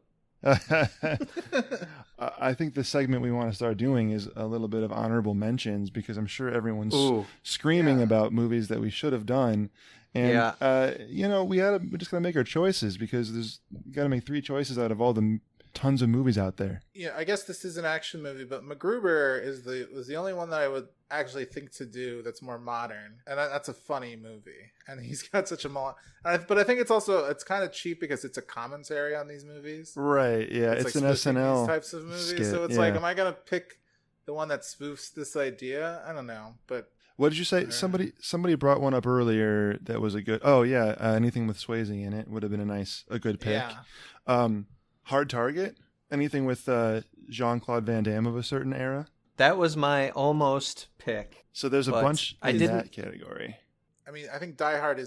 [SPEAKER 3] I think the segment we want to start doing is a little bit of honorable mentions because I'm sure everyone's
[SPEAKER 4] Ooh.
[SPEAKER 3] screaming
[SPEAKER 6] Yeah.
[SPEAKER 3] about movies that we should have done. And,
[SPEAKER 4] Yeah.
[SPEAKER 3] we're just going to make our choices because you got to make 3 choices out of all the tons of movies out there.
[SPEAKER 6] Yeah, I guess this is an action movie, but MacGruber was the only one that I would actually think to do that's more modern, and that's a funny movie. And he's got such a but I think it's kind of cheap because it's a commentary on these movies.
[SPEAKER 3] Right. Yeah. It's
[SPEAKER 6] like
[SPEAKER 3] an
[SPEAKER 6] spoofing
[SPEAKER 3] SNL
[SPEAKER 6] these types of movies,
[SPEAKER 3] skit,
[SPEAKER 6] so it's
[SPEAKER 3] yeah.
[SPEAKER 6] like, am I gonna pick the one that spoofs this idea? I don't know, but
[SPEAKER 3] What did you say? Somebody brought one up earlier that was a good. Oh yeah, anything with Swayze in it would have been a good pick.
[SPEAKER 6] yeah,
[SPEAKER 3] Hard Target. Anything with Jean-Claude Van Damme of a certain era.
[SPEAKER 4] That was my almost pick.
[SPEAKER 3] So there's a
[SPEAKER 4] But
[SPEAKER 3] bunch
[SPEAKER 4] I
[SPEAKER 3] in
[SPEAKER 4] didn't-
[SPEAKER 3] that category.
[SPEAKER 6] I mean, I think Die Hard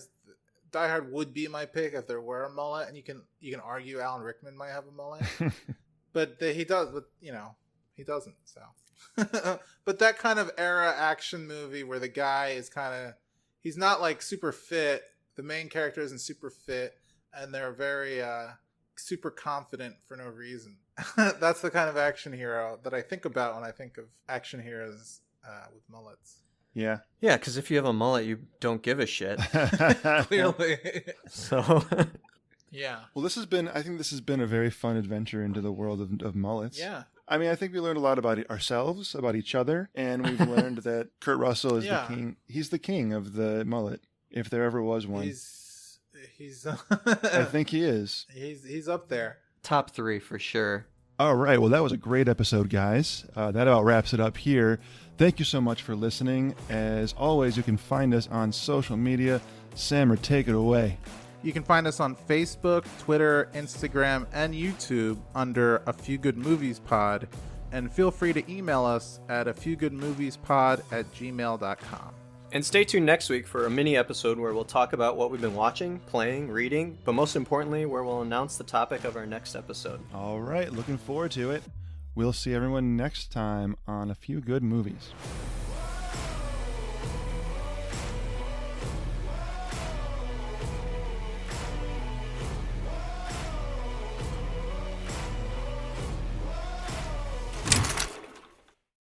[SPEAKER 6] would be my pick if there were a mullet, and you can argue Alan Rickman might have a mullet, but he does, but he doesn't. So, but that kind of era action movie where the guy is he's not like super fit. The main character isn't super fit, and they're very super confident for no reason. That's the kind of action hero that I think about when I think of action heroes with mullets.
[SPEAKER 3] Yeah.
[SPEAKER 4] Yeah, because if you have a mullet, you don't give a shit.
[SPEAKER 6] Clearly.
[SPEAKER 4] So,
[SPEAKER 6] Yeah.
[SPEAKER 3] Well, I think this has been a very fun adventure into the world of mullets.
[SPEAKER 6] Yeah.
[SPEAKER 3] I mean, I think we learned a lot about ourselves, about each other, and we've learned that Kurt Russell is
[SPEAKER 6] Yeah.
[SPEAKER 3] the king. He's the king of the mullet, if there ever was one.
[SPEAKER 6] He's
[SPEAKER 3] I think he is.
[SPEAKER 6] he's up there.
[SPEAKER 4] top 3 for sure.
[SPEAKER 3] All right. Well, that was a great episode, guys. That about wraps it up here. Thank you so much for listening. As always, you can find us on social media. Sam, take it away.
[SPEAKER 2] You can find us on Facebook, Twitter, Instagram, and YouTube under A Few Good Movies Pod. And feel free to email us at afewgoodmoviespod@gmail.com.
[SPEAKER 4] And stay tuned next week for a mini episode where we'll talk about what we've been watching, playing, reading, but most importantly, where we'll announce the topic of our next episode.
[SPEAKER 3] All right. Looking forward to it. We'll see everyone next time on A Few Good Movies.